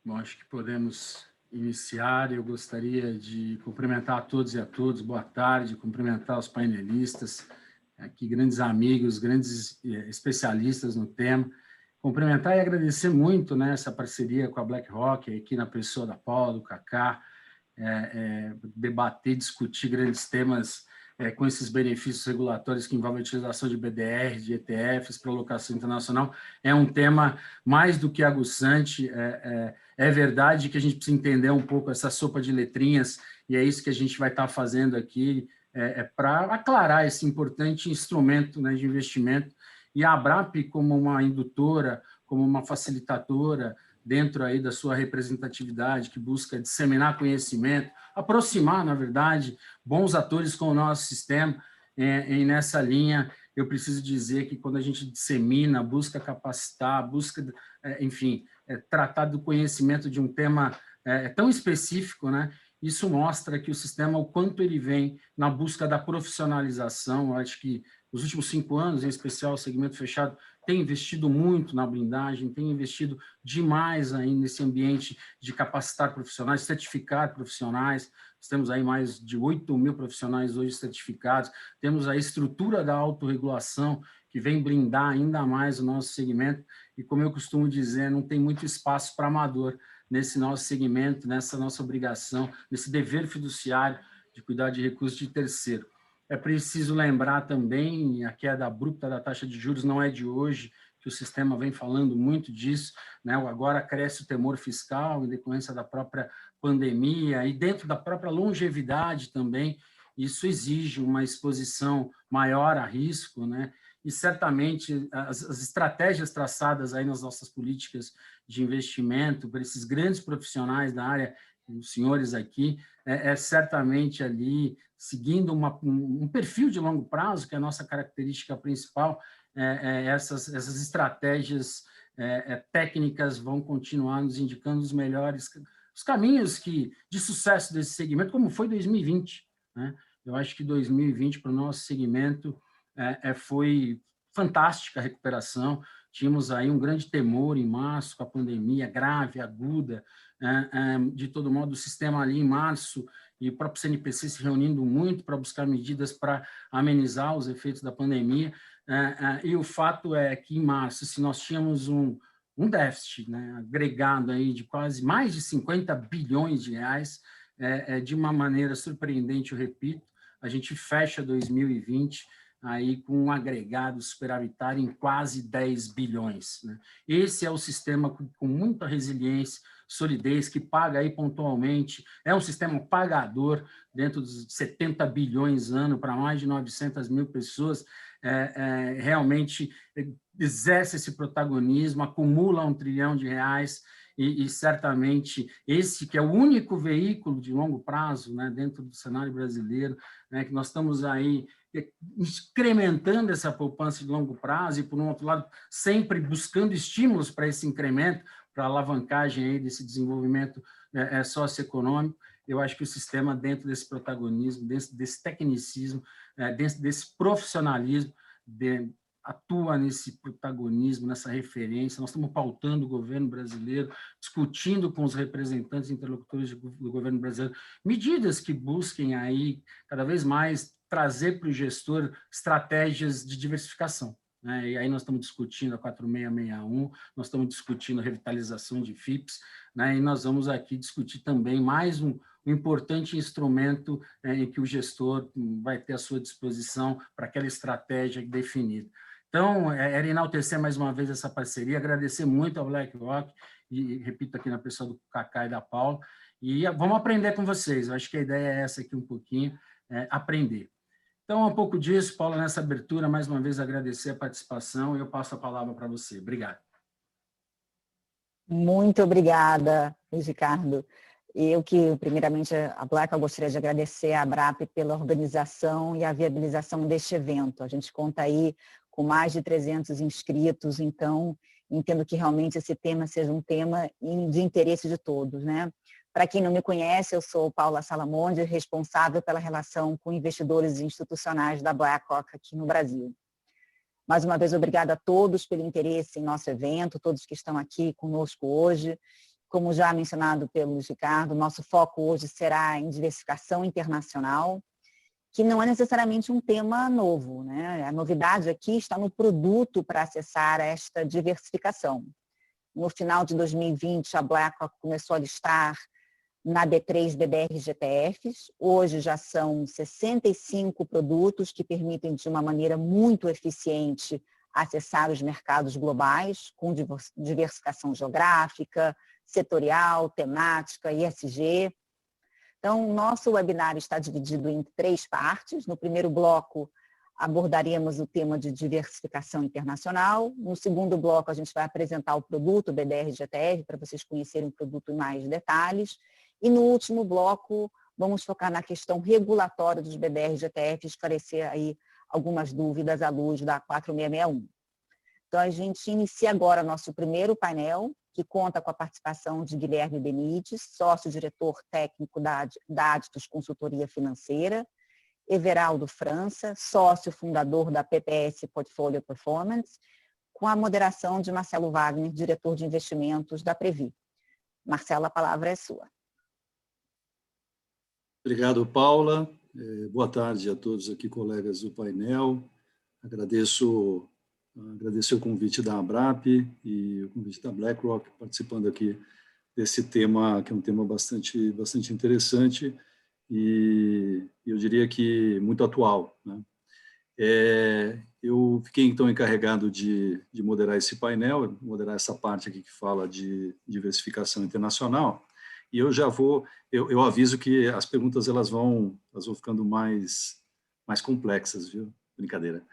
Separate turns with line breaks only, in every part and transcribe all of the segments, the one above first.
Bom, acho que podemos iniciar. Eu gostaria de cumprimentar a todos e a todos. Boa tarde, cumprimentar os painelistas, aqui grandes amigos, grandes especialistas no tema. Cumprimentar e agradecer muito, né, essa parceria com a BlackRock, aqui na pessoa da Paula, do Kaká, debater, discutir grandes temas com esses benefícios regulatórios que envolvem a utilização de BDR, de ETFs para alocação internacional. É um tema mais do que aguçante. É verdade que a gente precisa entender um pouco essa sopa de letrinhas, e é isso que a gente vai estar fazendo aqui, para aclarar esse importante instrumento, né, de investimento. E a Abrap, como uma indutora, como uma facilitadora, dentro aí da sua representatividade, que busca disseminar conhecimento, aproximar, na verdade, bons atores com o nosso sistema. E nessa linha, eu preciso dizer que quando a gente dissemina, busca capacitar, busca, enfim, tratar do conhecimento de um tema tão específico, né? Isso mostra que o sistema, o quanto ele vem na busca da profissionalização. Eu acho que nos últimos 5 anos, em especial o segmento fechado, tem investido muito na blindagem, tem investido demais aí nesse ambiente de capacitar profissionais, certificar profissionais. Nós temos aí mais de 8.000 profissionais hoje certificados, temos a estrutura da autorregulação, que vem blindar ainda mais o nosso segmento, e como eu costumo dizer, não tem muito espaço para amador nesse nosso segmento, nessa nossa obrigação, nesse dever fiduciário de cuidar de recursos de terceiro. É preciso lembrar também, a queda abrupta da taxa de juros não é de hoje, que o sistema vem falando muito disso, né? Agora cresce o temor fiscal em decorrência da própria pandemia e dentro da própria longevidade também, isso exige uma exposição maior a risco, né? E certamente as estratégias traçadas aí nas nossas políticas de investimento para esses grandes profissionais da área, os senhores aqui, certamente ali seguindo um perfil de longo prazo, que é a nossa característica principal. Essas estratégias técnicas vão continuar nos indicando os melhores os caminhos de sucesso desse segmento, como foi 2020. Né? Eu acho que 2020, para o nosso segmento, foi fantástica a recuperação. Tínhamos aí um grande temor em março, com a pandemia grave, aguda. De todo modo, o sistema ali em março e o próprio CNPC se reunindo muito para buscar medidas para amenizar os efeitos da pandemia. E o fato é que, em março, se nós tínhamos um déficit, né, agregado aí de quase mais de 50 bilhões de reais, de uma maneira surpreendente, eu repito, a gente fecha 2020 aí com um agregado superavitário em quase 10 bilhões. Né? Esse é o sistema com muita resiliência, solidez, que paga aí pontualmente, é um sistema pagador dentro dos 70 bilhões ano para mais de 900 mil pessoas, realmente exerce esse protagonismo, acumula R$1 trilhão, e certamente esse que é o único veículo de longo prazo, né, dentro do cenário brasileiro, né, que nós estamos aí incrementando essa poupança de longo prazo e, por um outro lado, sempre buscando estímulos para esse incremento, para a alavancagem aí desse desenvolvimento socioeconômico. Eu acho que o sistema, dentro desse protagonismo, desse tecnicismo, dentro desse profissionalismo, atua nesse protagonismo, nessa referência. Nós estamos pautando o governo brasileiro, discutindo com os representantes e interlocutores do governo brasileiro medidas que busquem aí cada vez mais trazer para o gestor estratégias de diversificação. Né? E aí nós estamos discutindo a 4661, nós estamos discutindo a revitalização de FIPS, né? E nós vamos aqui discutir também mais um importante instrumento em que o gestor vai ter à sua disposição para aquela estratégia definida. Então, era enaltecer mais uma vez essa parceria, agradecer muito ao BlackRock, e repito aqui na pessoa do Kaká e da Paula, e vamos aprender com vocês. Eu acho que a ideia é essa aqui um pouquinho, aprender. Então, um pouco disso, Paula, nessa abertura, mais uma vez agradecer a participação e eu passo a palavra para você. Obrigado.
Muito obrigada, Luiz Ricardo. Eu que, primeiramente, a Black, eu gostaria de agradecer à Abrap pela organização e a viabilização deste evento. A gente conta aí com mais de 300 inscritos, então entendo que realmente esse tema seja um tema de interesse de todos, né? Para quem não me conhece, eu sou Paula Salamonde, responsável pela relação com investidores institucionais da BlackRock aqui no Brasil. Mais uma vez, obrigada a todos pelo interesse em nosso evento, todos que estão aqui conosco hoje. Como já mencionado pelo Luiz Ricardo, nosso foco hoje será em diversificação internacional, que não é necessariamente um tema novo, né? A novidade aqui está no produto para acessar esta diversificação. No final de 2020, a BlackRock começou a listar na B3 BDR GTFs. Hoje já são 65 produtos que permitem, de uma maneira muito eficiente, acessar os mercados globais, com diversificação geográfica, setorial, temática, ESG. Então, o nosso webinar está dividido em 3 partes. No primeiro bloco, abordaremos o tema de diversificação internacional. No segundo bloco, a gente vai apresentar o produto BDR GTF, para vocês conhecerem o produto em mais detalhes. E no último bloco, vamos focar na questão regulatória dos BDR GTF, esclarecer aí algumas dúvidas à luz da 4661. Então, a gente inicia agora nosso primeiro painel, que conta com a participação de Guilherme Benites, sócio-diretor técnico da Aditus Consultoria Financeira, Everaldo França, sócio fundador da PPS Portfolio Performance, com a moderação de Marcelo Wagner, diretor de investimentos da Previ. Marcelo, a palavra é sua.
Obrigado, Paula. Boa tarde a todos aqui, colegas do painel. Agradecer o convite da Abrap e o convite da BlackRock, participando aqui desse tema, que é um tema bastante interessante e eu diria que muito atual, né? Eu fiquei, então, encarregado de moderar esse painel, moderar essa parte aqui que fala de diversificação internacional, e eu já vou, eu aviso que as perguntas elas vão ficando mais complexas, viu? Brincadeira.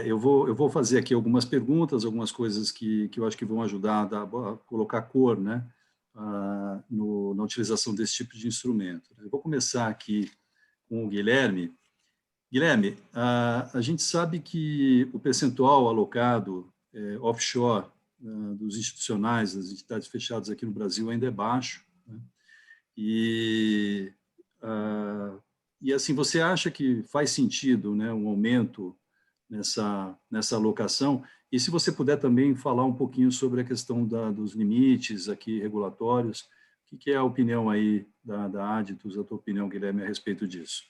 Eu vou fazer aqui algumas perguntas, algumas coisas que eu acho que vão ajudar a colocar cor, né, na utilização desse tipo de instrumento. Eu vou começar aqui com o Guilherme. Guilherme, a gente sabe que o percentual alocado offshore dos institucionais, das entidades fechadas aqui no Brasil ainda é baixo, né? E assim, você acha que faz sentido, né, um aumento nessa alocação? E se você puder também falar um pouquinho sobre a questão dos limites aqui regulatórios, o que é a opinião aí da Aditus, a tua opinião, Guilherme, a respeito disso?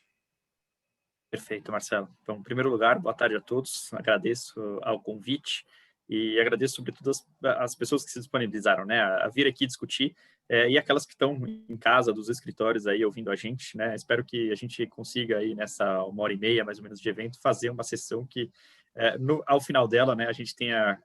Perfeito, Marcelo. Então, em primeiro lugar, boa tarde a todos. Agradeço ao convite e agradeço, sobretudo, as pessoas que se disponibilizaram, né, a vir aqui discutir, e aquelas que estão em casa, dos escritórios aí ouvindo a gente, né. Espero que a gente consiga aí nessa 1h30, mais ou menos, de evento, fazer uma sessão que, ao final dela, né, a gente tenha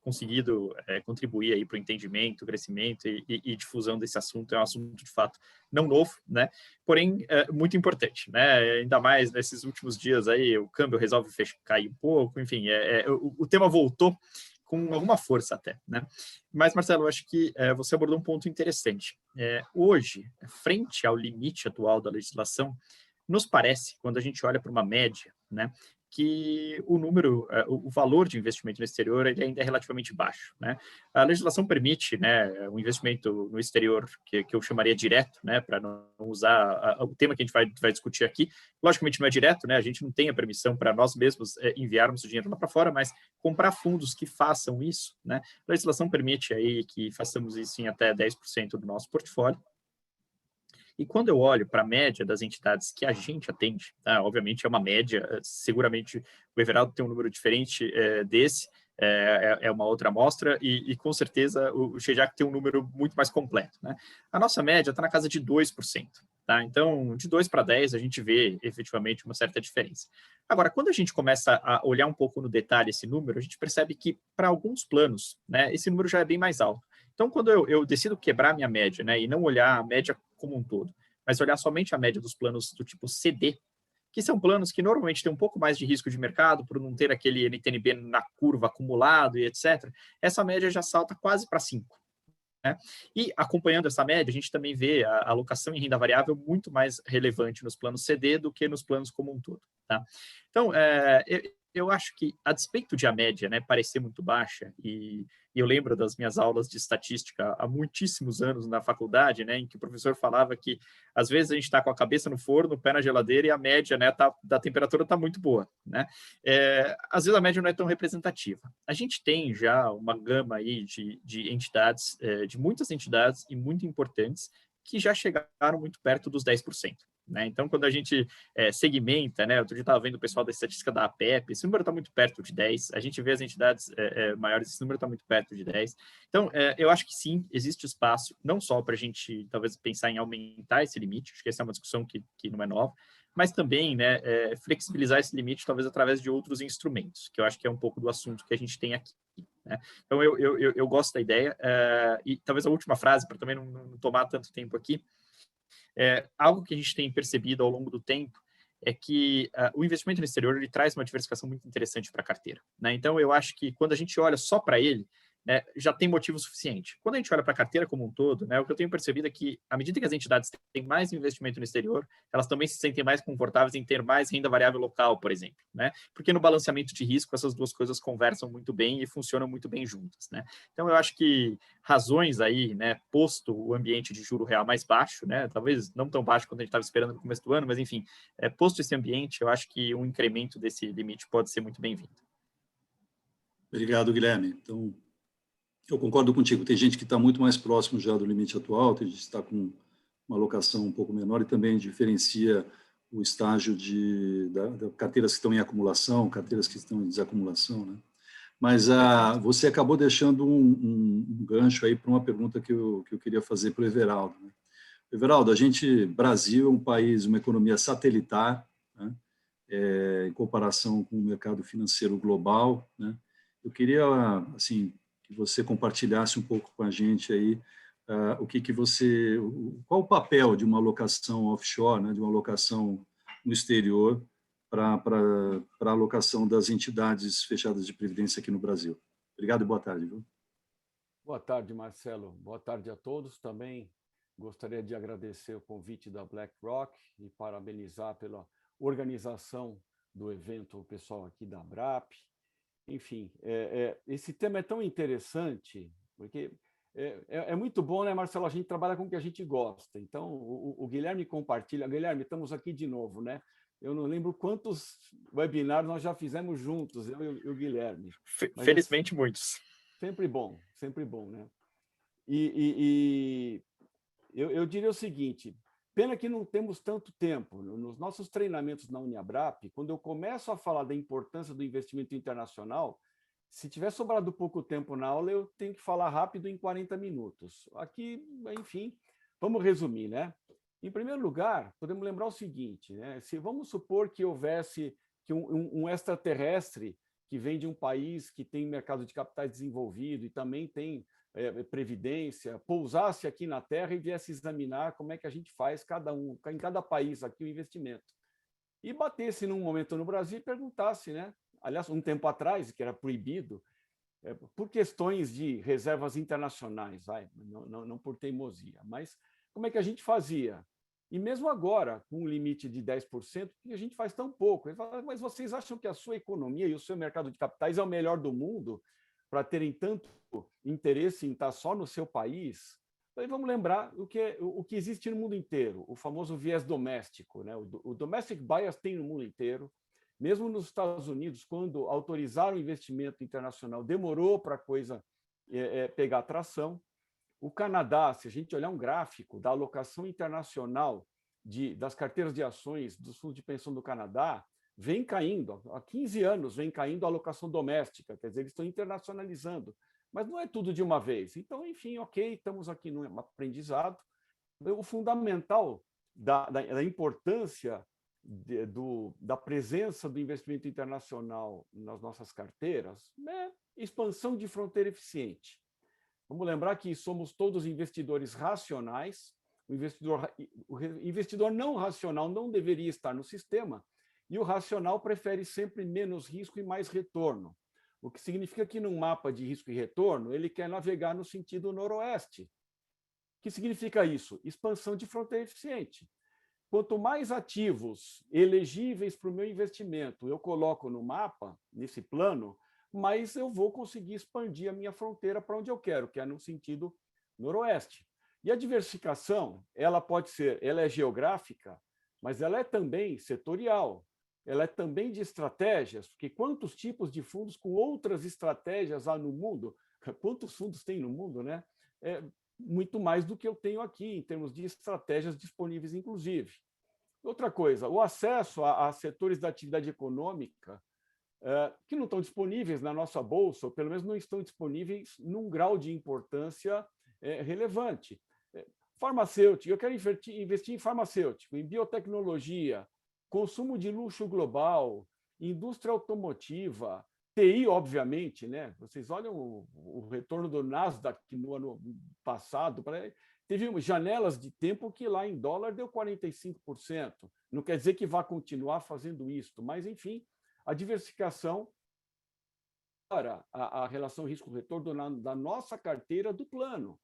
conseguido contribuir aí para o entendimento, crescimento e difusão desse assunto. É um assunto, de fato, não novo, né, porém muito importante, né, ainda mais nesses últimos dias aí, o câmbio resolve cair um pouco, enfim, o tema voltou com alguma força até, né. Mas, Marcelo, eu acho que você abordou um ponto interessante. Hoje, frente ao limite atual da legislação, nos parece, quando a gente olha para uma média, né, que o valor de investimento no exterior ele ainda é relativamente baixo, né? A legislação permite, né, um investimento no exterior que eu chamaria direto, né, para não usar o tema que a gente vai discutir aqui. Logicamente não é direto, né? A gente não tem a permissão para nós mesmos enviarmos o dinheiro lá para fora, mas comprar fundos que façam isso, né? A legislação permite aí que façamos isso em até 10% do nosso portfólio. E quando eu olho para a média das entidades que a gente atende, tá? Obviamente é uma média, seguramente o Everaldo tem um número diferente desse, é uma outra amostra, e com certeza o Shejac tem um número muito mais completo, né? A nossa média está na casa de 2%. Tá? Então, de 2 para 10, a gente vê efetivamente uma certa diferença. Agora, quando a gente começa a olhar um pouco no detalhe esse número, a gente percebe que, para alguns planos, né, esse número já é bem mais alto. Então, quando eu decido quebrar minha média, né, e não olhar a média como um todo, mas olhar somente a média dos planos do tipo CD, que são planos que normalmente têm um pouco mais de risco de mercado, por não ter aquele NTNB na curva acumulado e etc., essa média já salta quase para 5. Né? E acompanhando essa média, a gente também vê a alocação em renda variável muito mais relevante nos planos CD do que nos planos como um todo. Tá? Então, eu acho que, a despeito de a média, né, parecer muito baixa, e eu lembro das minhas aulas de estatística há muitíssimos anos na faculdade, né, em que o professor falava que, às vezes, a gente está com a cabeça no forno, o pé na geladeira, e a média, né, da temperatura está muito boa, né? Às vezes a média não é tão representativa. A gente tem já uma gama aí de entidades, de muitas entidades e muito importantes, que já chegaram muito perto dos 10%. Né? Então, quando a gente segmenta, né? Outro dia estava vendo o pessoal da estatística da APEP, esse número está muito perto de 10, a gente vê as entidades maiores, esse número está muito perto de 10. Então, eu acho que sim, existe espaço, não só para a gente, talvez, pensar em aumentar esse limite, acho que essa é uma discussão que não é nova, mas também, né, flexibilizar esse limite, talvez, através de outros instrumentos, que eu acho que é um pouco do assunto que a gente tem aqui. Né? Então, eu gosto da ideia, e talvez a última frase, para também não tomar tanto tempo aqui, algo que a gente tem percebido ao longo do tempo é que o investimento no exterior ele traz uma diversificação muito interessante para a carteira. Né? Então, eu acho que quando a gente olha só para ele, né, já tem motivo suficiente. Quando a gente olha para a carteira como um todo, né, o que eu tenho percebido é que, à medida que as entidades têm mais investimento no exterior, elas também se sentem mais confortáveis em ter mais renda variável local, por exemplo. Né? Porque no balanceamento de risco, essas duas coisas conversam muito bem e funcionam muito bem juntas. Né? Então, eu acho que razões aí, né, posto o ambiente de juro real mais baixo, né, talvez não tão baixo quanto a gente estava esperando no começo do ano, mas, enfim, posto esse ambiente, eu acho que um incremento desse limite pode ser muito bem-vindo.
Obrigado, Guilherme. Então, eu concordo contigo. Tem gente que está muito mais próximo já do limite atual, tem gente que está com uma alocação um pouco menor e também diferencia o estágio da carteiras que estão em acumulação, carteiras que estão em desacumulação, né? Mas você acabou deixando um gancho aí para uma pergunta que eu queria fazer para o Everaldo. Né? Everaldo, Brasil é um país, uma economia satelitar, né? Em comparação com o mercado financeiro global, né? Eu queria, assim, que você compartilhasse um pouco com a gente aí qual o papel de uma alocação offshore, né, de uma alocação no exterior para a alocação das entidades fechadas de previdência aqui no Brasil. Obrigado e boa tarde. Viu?
Boa tarde, Marcelo. Boa tarde a todos. Também gostaria de agradecer o convite da BlackRock e parabenizar pela organização do evento o pessoal aqui da ABRAP. Enfim, esse tema é tão interessante, porque é muito bom, né, Marcelo? A gente trabalha com o que a gente gosta. Então, o Guilherme compartilha. Guilherme, estamos aqui de novo, né? Eu não lembro quantos webinars nós já fizemos juntos, eu e o Guilherme. Mas
felizmente, muitos.
Sempre bom, né? E eu diria o seguinte, pena que não temos tanto tempo. Nos nossos treinamentos na Uniabrap, quando eu começo a falar da importância do investimento internacional, se tiver sobrado pouco tempo na aula, eu tenho que falar rápido em 40 minutos. Aqui, enfim, vamos resumir, né? Em primeiro lugar, podemos lembrar o seguinte, né? Se vamos supor que houvesse que um extraterrestre que vem de um país que tem mercado de capitais desenvolvido e também tem previdência, pousasse aqui na Terra e viesse examinar como é que a gente faz em cada país aqui o investimento. E batesse num momento no Brasil e perguntasse, né? Aliás, um tempo atrás, que era proibido, por questões de reservas internacionais, não por teimosia, mas como é que a gente fazia? E mesmo agora, com um limite de 10%, por que a gente faz tão pouco? Ele fala, mas vocês acham que a sua economia e o seu mercado de capitais é o melhor do mundo para terem tanto interesse em estar só no seu país? Então, vamos lembrar o que existe no mundo inteiro, o famoso viés doméstico. Né? O domestic bias tem no mundo inteiro. Mesmo nos Estados Unidos, quando autorizaram o investimento internacional, demorou para a coisa pegar atração. O Canadá, se a gente olhar um gráfico da alocação internacional das carteiras de ações dos fundos de pensão do Canadá, vem caindo, há 15 anos vem caindo a alocação doméstica, quer dizer, eles estão internacionalizando, mas não é tudo de uma vez. Então, enfim, ok, estamos aqui num aprendizado. O fundamental da importância da presença do investimento internacional nas nossas carteiras é expansão de fronteira eficiente. Vamos lembrar que somos todos investidores racionais, o investidor não racional não deveria estar no sistema, e o racional prefere sempre menos risco e mais retorno, o que significa que num mapa de risco e retorno, ele quer navegar no sentido noroeste. O que significa isso? Expansão de fronteira eficiente. quanto mais ativos elegíveis para o meu investimento eu coloco no mapa, nesse plano, mais eu vou conseguir expandir a minha fronteira para onde eu quero, que é no sentido noroeste. E a diversificação, ela é geográfica, mas ela é também setorial, ela é também de estratégias, porque quantos tipos de fundos com outras estratégias há no mundo? Quantos fundos tem no mundo, né? Muito mais do que eu tenho aqui, em termos de estratégias disponíveis, inclusive. Outra coisa, o acesso a setores da atividade econômica que não estão disponíveis na nossa bolsa, ou pelo menos não estão disponíveis num grau de importância relevante. Farmacêutico, eu quero investir em farmacêutico, em biotecnologia, consumo de luxo global, indústria automotiva, TI, obviamente, né? Vocês olham o retorno do Nasdaq no ano passado, teve janelas de tempo que lá em dólar deu 45%. Não quer dizer que vá continuar fazendo isso, mas, enfim, a diversificação para a relação risco-retorno da nossa carteira do plano.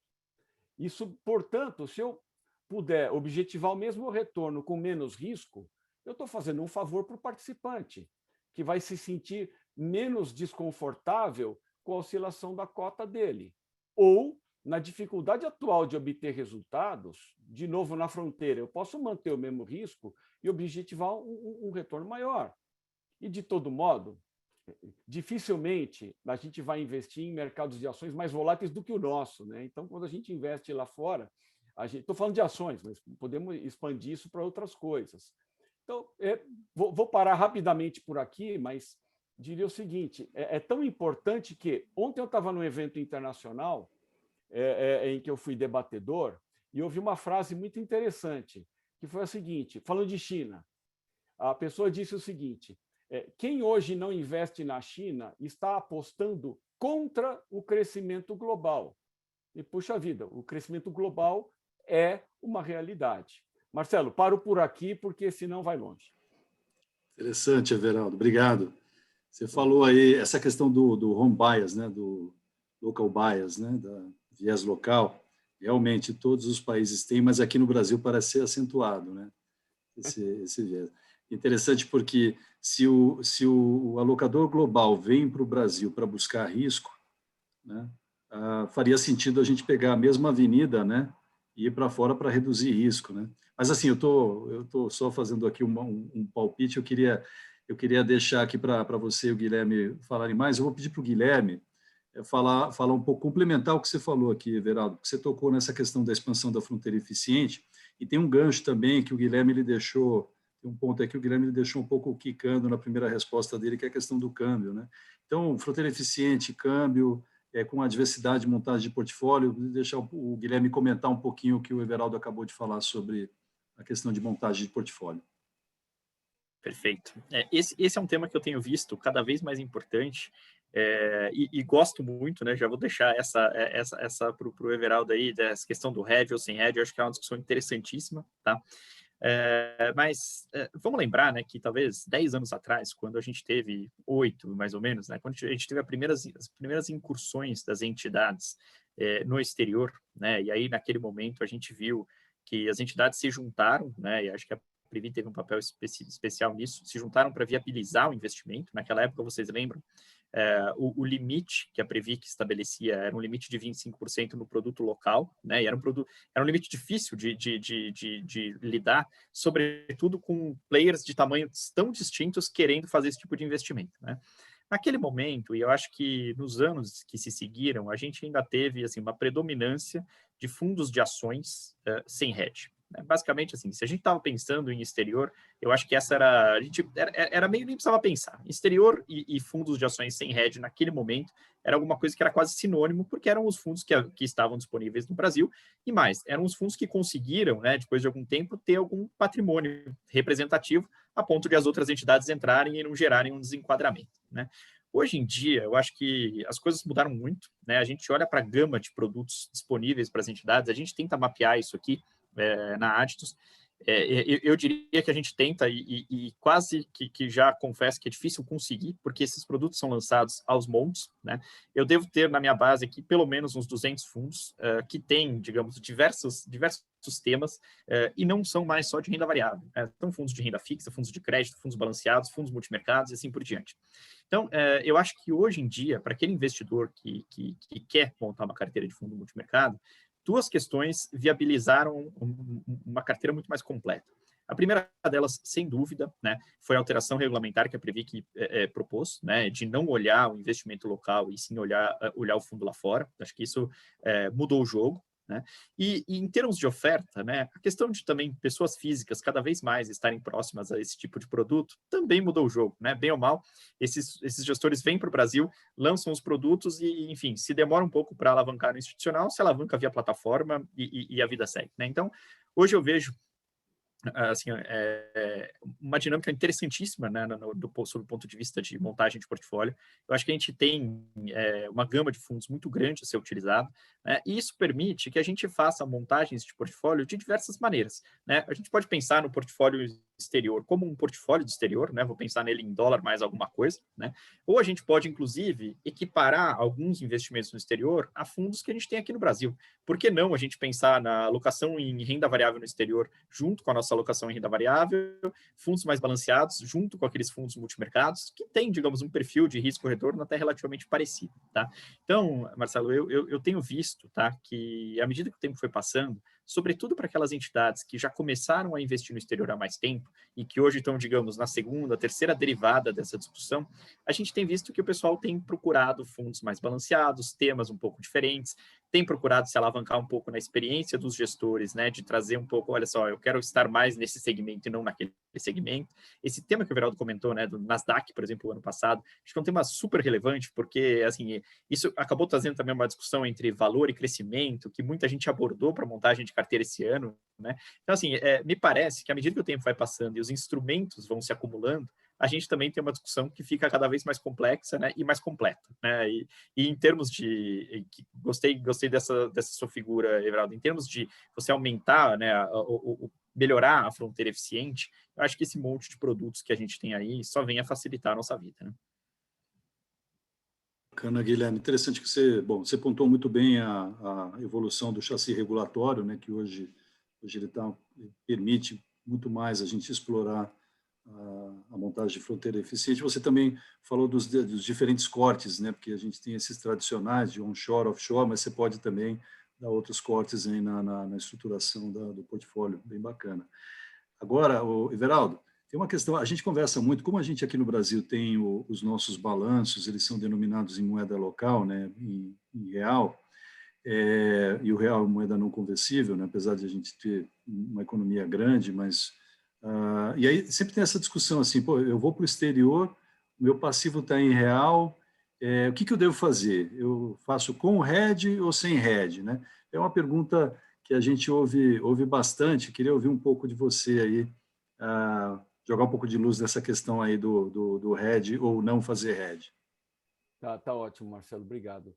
Isso, portanto, se eu puder objetivar o mesmo retorno com menos risco, eu estou fazendo um favor para o participante, que vai se sentir menos desconfortável com a oscilação da cota dele. Ou, na dificuldade atual de obter resultados, de novo na fronteira, eu posso manter o mesmo risco e objetivar um retorno maior. E, de todo modo, dificilmente a gente vai investir em mercados de ações mais voláteis do que o nosso, né? Então, quando a gente investe lá fora, estou falando de ações, mas podemos expandir isso para outras coisas. Então, vou parar rapidamente por aqui, mas diria o seguinte, é tão importante que ontem eu estava num evento internacional em que eu fui debatedor e ouvi uma frase muito interessante, que foi a seguinte, falando de China, a pessoa disse o seguinte, quem hoje não investe na China está apostando contra o crescimento global. E, puxa vida, o crescimento global é uma realidade. Marcelo, paro por aqui, porque senão vai longe.
Interessante, Everaldo. Obrigado. Você falou aí essa questão do home bias, né, do local bias, né, da viés local. Realmente, todos os países têm, mas aqui no Brasil parece ser acentuado, né, esse viés. Interessante porque se o alocador global vem para o Brasil para buscar risco, né, faria sentido a gente pegar a mesma avenida, né, e ir para fora para reduzir risco, né. Mas assim, eu tô só fazendo aqui um palpite. Eu queria deixar aqui para você e o Guilherme falarem mais. Eu vou pedir para o Guilherme falar um pouco, complementar o que você falou aqui, Everaldo, porque você tocou nessa questão da expansão da fronteira eficiente, e tem um gancho também que o Guilherme ele deixou. Tem um ponto aqui que o Guilherme deixou um pouco quicando na primeira resposta dele, que é a questão do câmbio, né? Então, fronteira eficiente, câmbio, com a diversidade de montagem de portfólio, vou deixar o Guilherme comentar um pouquinho o que o Everaldo acabou de falar sobre a questão de montagem de portfólio.
Perfeito. Esse é um tema que eu tenho visto cada vez mais importante e gosto muito, né? Já vou deixar essa para o Everaldo aí, dessa questão do hedge ou sem hedge. Eu acho que é uma discussão interessantíssima, tá? Mas vamos lembrar, né, que talvez 10 anos atrás, quando a gente teve 8, mais ou menos, né, quando a gente teve as primeiras incursões das entidades no exterior, né, e aí naquele momento a gente viu que as entidades se juntaram, né, e acho que a Previ teve um papel especial nisso, se juntaram para viabilizar o investimento. Naquela época, vocês lembram, o limite que a Previc estabelecia era um limite de 25% no produto local, né? E era um limite difícil de lidar, sobretudo com players de tamanhos tão distintos querendo fazer esse tipo de investimento, né? Naquele momento, e eu acho que nos anos que se seguiram, a gente ainda teve assim, uma predominância de fundos de ações sem hedge. Basicamente, assim, se a gente estava pensando em exterior, eu acho que essa era... A gente era meio nem precisava pensar. Exterior e fundos de ações sem hedge, naquele momento, era alguma coisa que era quase sinônimo, porque eram os fundos que estavam disponíveis no Brasil, e mais, eram os fundos que conseguiram, né, depois de algum tempo, ter algum patrimônio representativo, a ponto de as outras entidades entrarem e não gerarem um desenquadramento, né? Hoje em dia, eu acho que as coisas mudaram muito, né? A gente olha para a gama de produtos disponíveis para as entidades, a gente tenta mapear isso aqui, na Aditus, Eu diria que a gente tenta e quase que já confesso que é difícil conseguir, porque esses produtos são lançados aos montes, né? Eu devo ter na minha base aqui pelo menos uns 200 fundos que têm, digamos, diversos temas e não são mais só de renda variável. São fundos de renda fixa, fundos de crédito, fundos balanceados, fundos multimercados e assim por diante. Então, eu acho que hoje em dia, para aquele investidor que quer montar uma carteira de fundo multimercado, duas questões viabilizaram uma carteira muito mais completa. A primeira delas, sem dúvida, né, foi a alteração regulamentar que a Previc propôs, né, de não olhar o investimento local e sim olhar o fundo lá fora. Acho que isso mudou o jogo. Né? E em termos de oferta, né, a questão de também pessoas físicas cada vez mais estarem próximas a esse tipo de produto também mudou o jogo. Né? Bem ou mal, esses gestores vêm para o Brasil, lançam os produtos e, enfim, se demora um pouco para alavancar no institucional, se alavanca via plataforma e a vida segue. Né? Então, hoje eu vejo assim, uma dinâmica interessantíssima, né, sob o ponto de vista de montagem de portfólio. Eu acho que a gente tem uma gama de fundos muito grande a ser utilizado, né, e isso permite que a gente faça montagens de portfólio de diversas maneiras. Né? A gente pode pensar no portfólio exterior como um portfólio de exterior, né? Vou pensar nele em dólar mais alguma coisa, né? Ou a gente pode, inclusive, equiparar alguns investimentos no exterior a fundos que a gente tem aqui no Brasil. Por que não a gente pensar na alocação em renda variável no exterior junto com a nossa alocação em renda variável, fundos mais balanceados junto com aqueles fundos multimercados que têm, digamos, um perfil de risco-retorno até relativamente parecido, tá? Então, Marcelo, eu tenho visto, tá, que à medida que o tempo foi passando, sobretudo para aquelas entidades que já começaram a investir no exterior há mais tempo e que hoje estão, digamos, na segunda, terceira derivada dessa discussão, a gente tem visto que o pessoal tem procurado fundos mais balanceados, temas um pouco diferentes, tem procurado se alavancar um pouco na experiência dos gestores, né, de trazer um pouco, olha só, eu quero estar mais nesse segmento e não naquele segmento. Esse tema que o Everaldo comentou, né, do Nasdaq, por exemplo, o ano passado, acho que é um tema super relevante, porque, assim, isso acabou trazendo também uma discussão entre valor e crescimento, que muita gente abordou para a montagem de carteira esse ano, né? Então, assim, me parece que à medida que o tempo vai passando e os instrumentos vão se acumulando, a gente também tem uma discussão que fica cada vez mais complexa, né, e mais completa, né? E em termos de... Gostei dessa sua figura, Everaldo. Em termos de você aumentar, né, melhorar a fronteira eficiente, eu acho que esse monte de produtos que a gente tem aí só vem a facilitar a nossa vida, né?
Bacana, Guilherme. Interessante que você pontuou muito bem a evolução do chassi regulatório, né, que hoje ele permite muito mais a gente explorar a montagem de fronteira eficiente. Você também falou dos diferentes cortes, né, porque a gente tem esses tradicionais de onshore, offshore, mas você pode também dar outros cortes aí na estruturação do portfólio, bem bacana. Agora, Everaldo, tem uma questão, a gente conversa muito, como a gente aqui no Brasil tem os nossos balanços, eles são denominados em moeda local, né, em real, e o real é moeda não conversível, né, apesar de a gente ter uma economia grande, mas... e aí sempre tem essa discussão assim, pô, eu vou para o exterior, o meu passivo está em real, o que eu devo fazer? Eu faço com hedge ou sem hedge, né? É uma pergunta que a gente ouve bastante, queria ouvir um pouco de você aí, jogar um pouco de luz nessa questão aí do hedge ou não fazer hedge.
Tá ótimo, Marcelo, obrigado.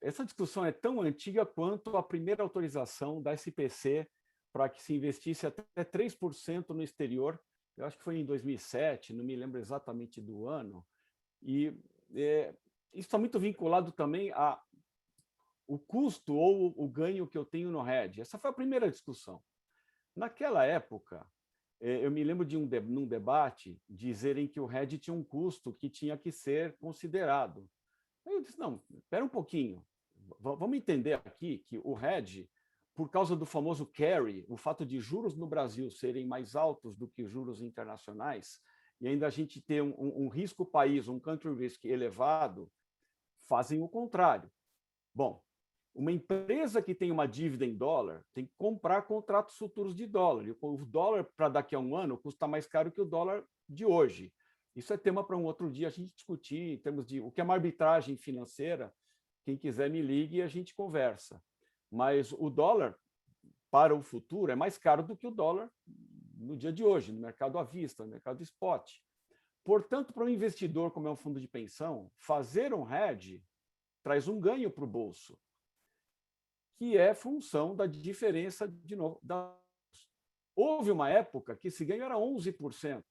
Essa discussão é tão antiga quanto a primeira autorização da SPC para que se investisse até 3% no exterior. Eu acho que foi em 2007, não me lembro exatamente do ano. E isso está muito vinculado também ao custo ou o ganho que eu tenho no hedge. Essa foi a primeira discussão. Naquela época, eu me lembro de num debate dizerem que o hedge tinha um custo que tinha que ser considerado. Aí eu disse, não, espera um pouquinho, vamos entender aqui que o hedge, por causa do famoso carry, o fato de juros no Brasil serem mais altos do que juros internacionais, e ainda a gente ter um risco país, um country risk elevado, fazem o contrário. Bom, uma empresa que tem uma dívida em dólar tem que comprar contratos futuros de dólar. E o dólar, para daqui a um ano, custa mais caro que o dólar de hoje. Isso é tema para um outro dia a gente discutir em termos de o que é uma arbitragem financeira. Quem quiser me ligue e a gente conversa. Mas o dólar, para o futuro, é mais caro do que o dólar no dia de hoje, no mercado à vista, no mercado spot. Portanto, para um investidor, como é um fundo de pensão, fazer um hedge traz um ganho para o bolso, que é função da diferença, de novo, Houve uma época que esse ganho era 11%,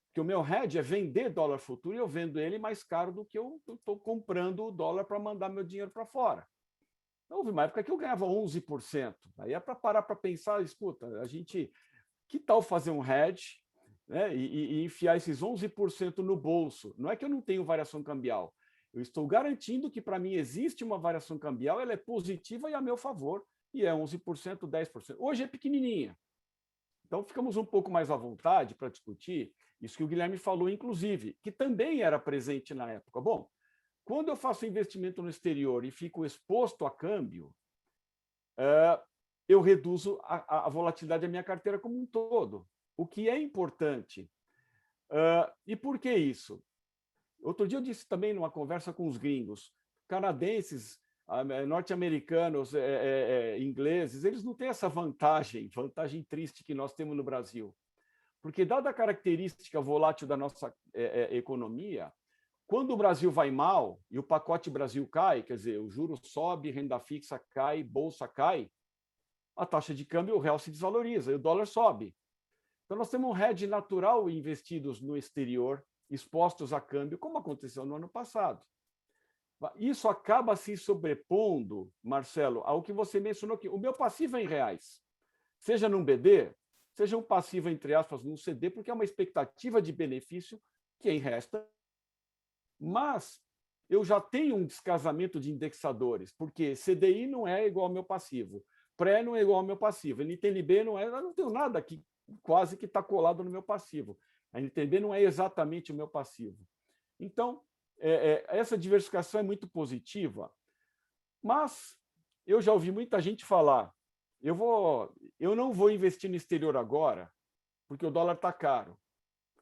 porque o meu hedge é vender dólar futuro e eu vendo ele mais caro do que eu estou comprando o dólar para mandar meu dinheiro para fora. Então, houve uma época que eu ganhava 11%. Aí é para parar para pensar, escuta, que tal fazer um hedge, né, e enfiar esses 11% no bolso? Não é que eu não tenho variação cambial, eu estou garantindo que para mim existe uma variação cambial, ela é positiva e a meu favor, e é 11%, 10%. Hoje é pequenininha. Então, ficamos um pouco mais à vontade para discutir isso que o Guilherme falou, inclusive, que também era presente na época. Bom, quando eu faço investimento no exterior e fico exposto a câmbio, eu reduzo a volatilidade da minha carteira como um todo, o que é importante. E por que isso? Outro dia eu disse também numa conversa com os gringos, canadenses, norte-americanos, ingleses, eles não têm essa vantagem triste que nós temos no Brasil. Porque, dada a característica volátil da nossa economia, quando o Brasil vai mal e o pacote Brasil cai, quer dizer, o juro sobe, renda fixa cai, bolsa cai, a taxa de câmbio, o real se desvaloriza e o dólar sobe. Então, nós temos um hedge natural investidos no exterior, expostos a câmbio, como aconteceu no ano passado. Isso acaba se sobrepondo, Marcelo, ao que você mencionou aqui. O meu passivo é em reais, seja num BD, seja um passivo, entre aspas, num CD, porque é uma expectativa de benefício que é em reais. Mas eu já tenho um descasamento de indexadores, porque CDI não é igual ao meu passivo, pré não é igual ao meu passivo, NTNB não é, eu não tenho nada que quase que está colado no meu passivo. A NTNB não é exatamente o meu passivo. Então, essa diversificação é muito positiva, mas eu já ouvi muita gente falar, eu não vou investir no exterior agora, porque o dólar está caro.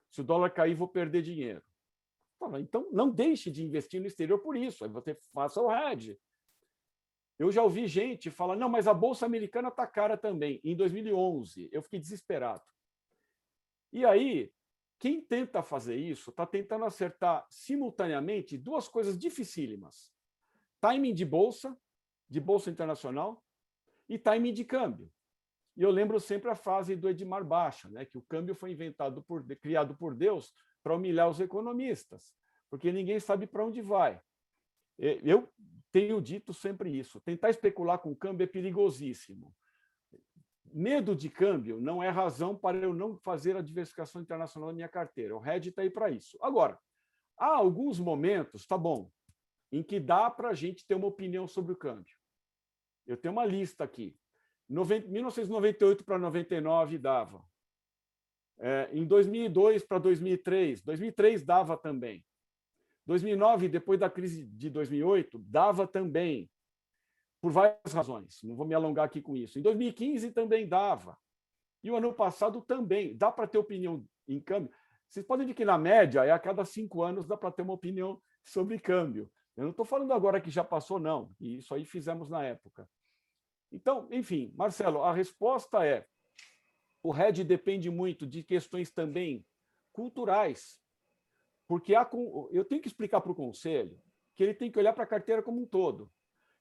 Se o dólar cair, vou perder dinheiro. Então, não deixe de investir no exterior por isso, aí você faça o hedge. Eu já ouvi gente falar, não, mas a Bolsa Americana está cara também. Em 2011, eu fiquei desesperado. E aí, quem tenta fazer isso está tentando acertar simultaneamente duas coisas dificílimas. Timing de bolsa internacional, e timing de câmbio. E eu lembro sempre a frase do Edmar Baixa, né, que o câmbio foi criado por Deus para humilhar os economistas, porque ninguém sabe para onde vai. Eu tenho dito sempre isso, tentar especular com câmbio é perigosíssimo. Medo de câmbio não é razão para eu não fazer a diversificação internacional da minha carteira. O hedge está aí para isso. Agora, há alguns momentos, tá bom, em que dá para a gente ter uma opinião sobre o câmbio. Eu tenho uma lista aqui. 1998 para 99 dava. Em 2002 para 2003, 2003 dava também. 2009, depois da crise de 2008, dava também, por várias razões. Não vou me alongar aqui com isso. Em 2015 também dava. E o ano passado também. Dá para ter opinião em câmbio. Vocês podem ver que, na média, a cada 5 anos dá para ter uma opinião sobre câmbio. Eu não estou falando agora que já passou, não. E isso aí fizemos na época. Então, enfim, Marcelo, a resposta é: o hedge depende muito de questões também culturais, porque eu tenho que explicar para o conselho que ele tem que olhar para a carteira como um todo.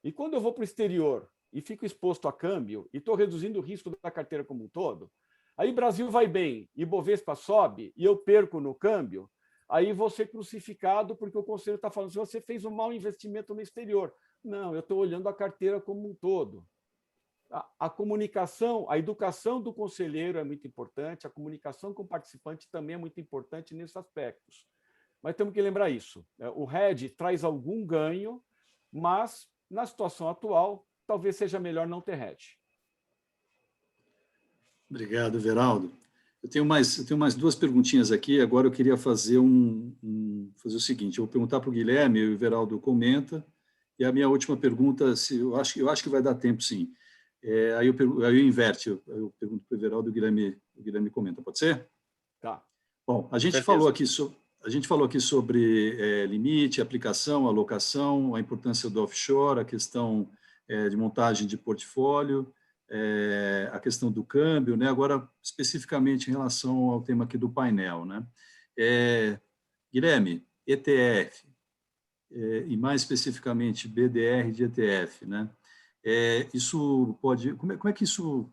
E quando eu vou para o exterior e fico exposto a câmbio e estou reduzindo o risco da carteira como um todo, aí Brasil vai bem e Bovespa sobe e eu perco no câmbio, aí vou ser crucificado porque o conselho está falando: se você fez um mau investimento no exterior. Não, eu estou olhando a carteira como um todo. A comunicação, a educação do conselheiro é muito importante, a comunicação com o participante também é muito importante nesses aspectos. Mas temos que lembrar isso. O hedge traz algum ganho, mas, na situação atual, talvez seja melhor não ter hedge.
Obrigado, Everaldo. Eu tenho mais 2 perguntinhas aqui. Agora eu queria fazer fazer o seguinte: eu vou perguntar para o Guilherme, e o Everaldo comenta, e a minha última pergunta, eu acho que vai dar tempo, sim. Aí eu inverto, eu pergunto para o Everaldo e o Guilherme comenta. Pode ser?
Tá.
Bom, a gente falou aqui sobre limite, aplicação, alocação, a importância do offshore, a questão de montagem de portfólio, a questão do câmbio, né? Agora, especificamente em relação ao tema aqui do painel, né? Guilherme, ETF, e mais especificamente BDR de ETF, né? Isso pode... Como é que isso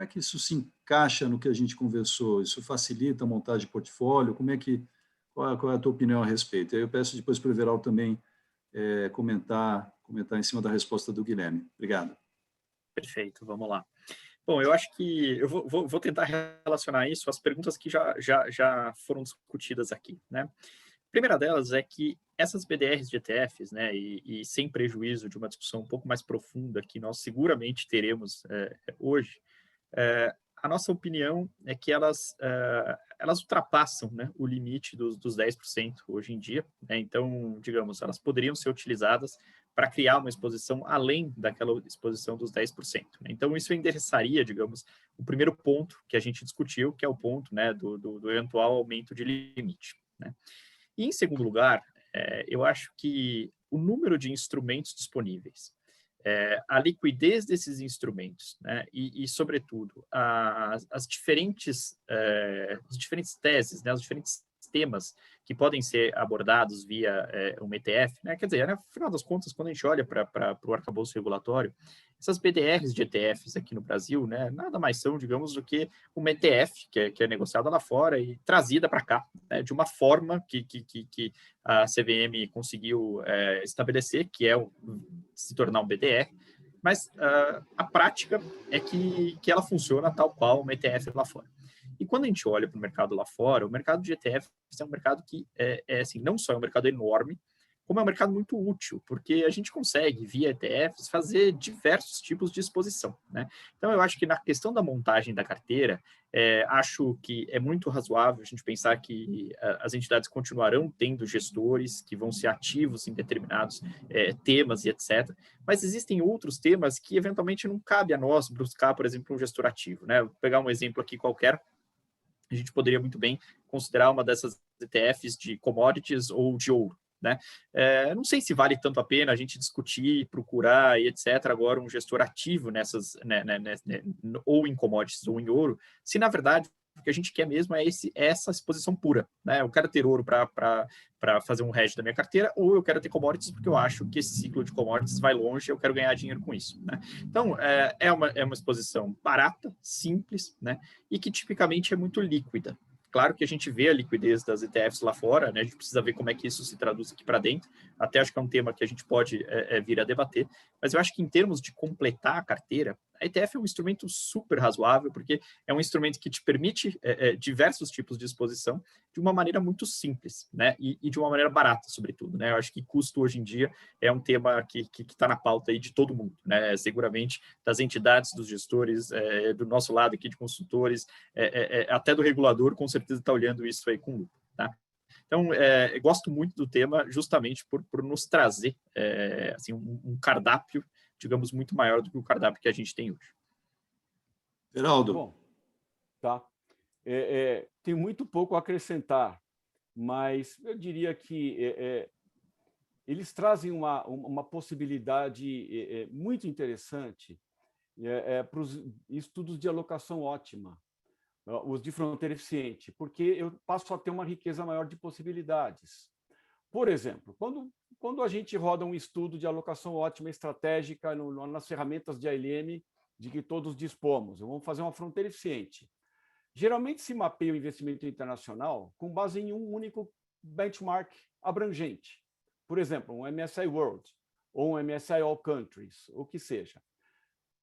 como é que isso se encaixa no que a gente conversou? Isso facilita a montagem de portfólio? Qual é a tua opinião a respeito? Eu peço depois para o Everaldo também comentar em cima da resposta do Guilherme. Obrigado.
Perfeito, vamos lá. Bom, eu acho que eu vou tentar relacionar isso às perguntas que já foram discutidas aqui, né? A primeira delas é que essas BDRs de ETFs, né, e sem prejuízo de uma discussão um pouco mais profunda que nós seguramente teremos hoje, a nossa opinião é que elas ultrapassam, né, o limite dos 10% hoje em dia, né? Então, digamos, elas poderiam ser utilizadas para criar uma exposição além daquela exposição dos 10%. Né? Então, isso endereçaria, digamos, o primeiro ponto que a gente discutiu, que é o ponto, né, do eventual aumento de limite. Né? E, em segundo lugar, eu acho que o número de instrumentos disponíveis, a liquidez desses instrumentos, né, e sobretudo, as diferentes teses, né, os diferentes temas que podem ser abordados via um ETF, né, quer dizer, no final das contas, quando a gente olha para o arcabouço regulatório, essas BDRs de ETFs aqui no Brasil, né, nada mais são, digamos, do que uma ETF, que é negociada lá fora e trazida para cá, né, de uma forma que a CVM conseguiu estabelecer, que é se tornar um BDR, mas a prática é que ela funciona tal qual uma ETF lá fora. E quando a gente olha para o mercado lá fora, o mercado de ETFs é um mercado que assim, não só é um mercado enorme, como é um mercado muito útil, porque a gente consegue, via ETFs, fazer diversos tipos de exposição. Né? Então, eu acho que na questão da montagem da carteira, acho que é muito razoável a gente pensar que as entidades continuarão tendo gestores que vão ser ativos em determinados temas e etc. Mas existem outros temas que, eventualmente, não cabe a nós buscar, por exemplo, um gestor ativo. Né? Vou pegar um exemplo aqui qualquer. A gente poderia muito bem considerar uma dessas ETFs de commodities ou de ouro. Né? Não sei se vale tanto a pena a gente discutir, procurar e etc. agora um gestor ativo nessas, né, ou em commodities ou em ouro, se na verdade o que a gente quer mesmo é essa exposição pura. Né? Eu quero ter ouro para fazer um hedge da minha carteira, ou eu quero ter commodities porque eu acho que esse ciclo de commodities vai longe e eu quero ganhar dinheiro com isso. Né? Então, é uma exposição barata, simples, né? E que tipicamente é muito líquida. Claro que a gente vê a liquidez das ETFs lá fora, né? A gente precisa ver como é que isso se traduz aqui para dentro. Até acho que é um tema que a gente pode vir a debater. Mas eu acho que em termos de completar a carteira, a ETF é um instrumento super razoável, porque é um instrumento que te permite diversos tipos de exposição de uma maneira muito simples, né? E de uma maneira barata, sobretudo. Né? Eu acho que custo hoje em dia é um tema que está na pauta aí de todo mundo, né? Seguramente das entidades, dos gestores, do nosso lado aqui de consultores, até do regulador, com certeza está olhando isso aí com lupa. Tá? Então, eu gosto muito do tema justamente por nos trazer assim, um cardápio, digamos, muito maior do que o cardápio que a gente tem hoje.
Geraldo.
Bom, tá. Tem muito pouco a acrescentar, mas eu diria que eles trazem uma possibilidade muito interessante para os estudos de alocação ótima, os de fronteira eficiente, porque eu passo a ter uma riqueza maior de possibilidades. Por exemplo, quando a gente roda um estudo de alocação ótima estratégica nas ferramentas de ALM de que todos dispomos, vamos fazer uma fronteira eficiente. Geralmente se mapeia o investimento internacional com base em um único benchmark abrangente. Por exemplo, um MSCI World ou um MSCI All Countries, o que seja.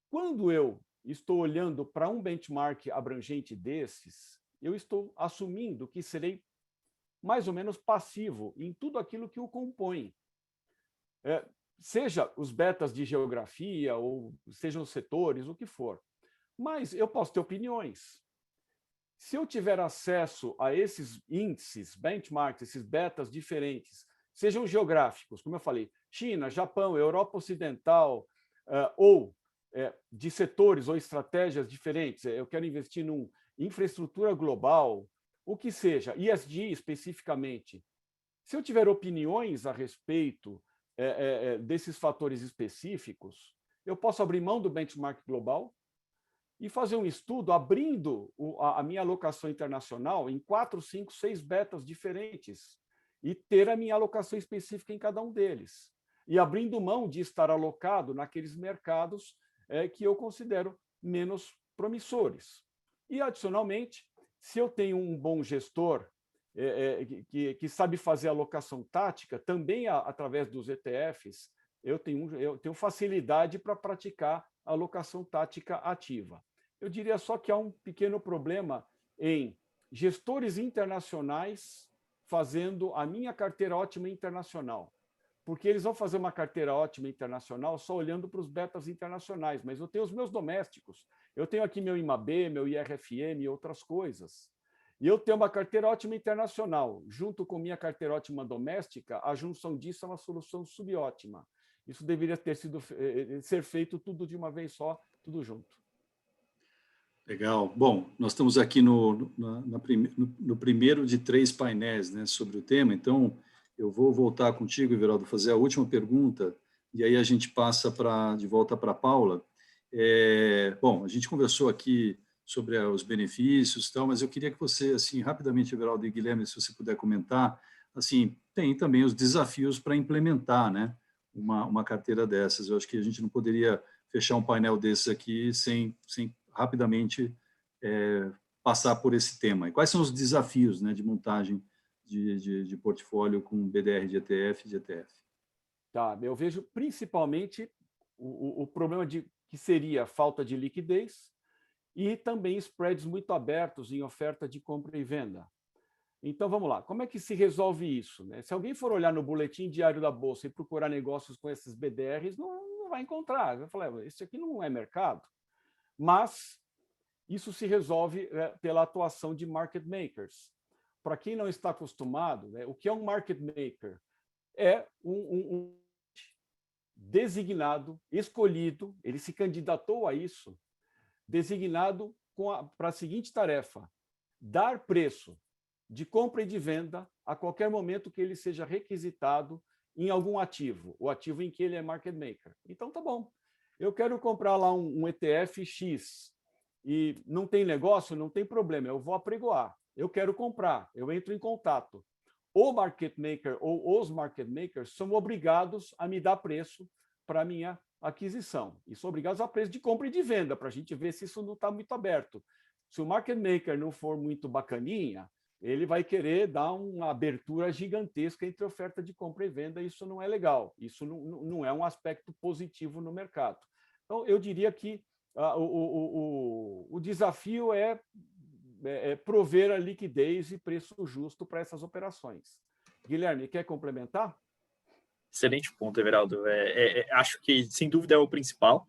Quando eu estou olhando para um benchmark abrangente desses, eu estou assumindo que serei mais ou menos passivo em tudo aquilo que o compõe. Seja os betas de geografia, ou sejam os setores, o que for. Mas eu posso ter opiniões. Se eu tiver acesso a esses índices, benchmarks, esses betas diferentes, sejam geográficos, como eu falei, China, Japão, Europa Ocidental, ou de setores ou estratégias diferentes, eu quero investir em infraestrutura global, o que seja, ESG especificamente. Se eu tiver opiniões a respeito desses fatores específicos, eu posso abrir mão do benchmark global e fazer um estudo abrindo a minha alocação internacional em 4, 5, 6 betas diferentes e ter a minha alocação específica em cada um deles. E abrindo mão de estar alocado naqueles mercados que eu considero menos promissores. E, adicionalmente, se eu tenho um bom gestor que sabe fazer alocação tática, também através dos ETFs, eu tenho facilidade para praticar a alocação tática ativa. Eu diria só que há um pequeno problema em gestores internacionais fazendo a minha carteira ótima internacional, porque eles vão fazer uma carteira ótima internacional só olhando para os betas internacionais, mas eu tenho os meus domésticos, eu tenho aqui meu IMAB, meu IRFM e outras coisas. E eu tenho uma carteira ótima internacional, junto com minha carteira ótima doméstica, a junção disso é uma solução subótima. Isso deveria ser feito tudo de uma vez só, tudo junto.
Legal. Bom, nós estamos aqui no primeiro de 3 painéis, né, sobre o tema, então eu vou voltar contigo, Everaldo, fazer a última pergunta, e aí a gente passa de volta para a Paula. Bom, a gente conversou aqui sobre os benefícios e tal, mas eu queria que você, assim, rapidamente, Everaldo e Guilherme, se você puder comentar, assim, tem também os desafios para implementar, né, uma carteira dessas. Eu acho que a gente não poderia fechar um painel desses aqui sem rapidamente passar por esse tema. E quais são os desafios, né, de montagem de portfólio com BDR de ETF e de ETF?
Tá, eu vejo principalmente o problema que seria falta de liquidez e também spreads muito abertos em oferta de compra e venda. Então, vamos lá. Como é que se resolve isso, né? Se alguém for olhar no boletim diário da Bolsa e procurar negócios com esses BDRs, não vai encontrar. Vai falar, esse aqui não é mercado. Mas isso se resolve pela atuação de market makers. Para quem não está acostumado, né, o que é um market maker? É um designado, escolhido, ele se candidatou a isso, designado para a seguinte tarefa: dar preço de compra e de venda a qualquer momento que ele seja requisitado em algum ativo, o ativo em que ele é market maker. Então, tá bom. Eu quero comprar lá um ETF X e não tem negócio, não tem problema, eu vou apregoar. Eu quero comprar, eu entro em contato. O market maker ou os market makers são obrigados a me dar preço para a minha aquisição. E são obrigados a preço de compra e de venda, para a gente ver se isso não está muito aberto. Se o market maker não for muito bacaninha, ele vai querer dar uma abertura gigantesca entre oferta de compra e venda, e isso não é legal. Isso não é um aspecto positivo no mercado. Então, eu diria que o desafio é prover a liquidez e preço justo para essas operações. Guilherme, quer complementar?
Excelente ponto, Everaldo. Acho que, sem dúvida, é o principal.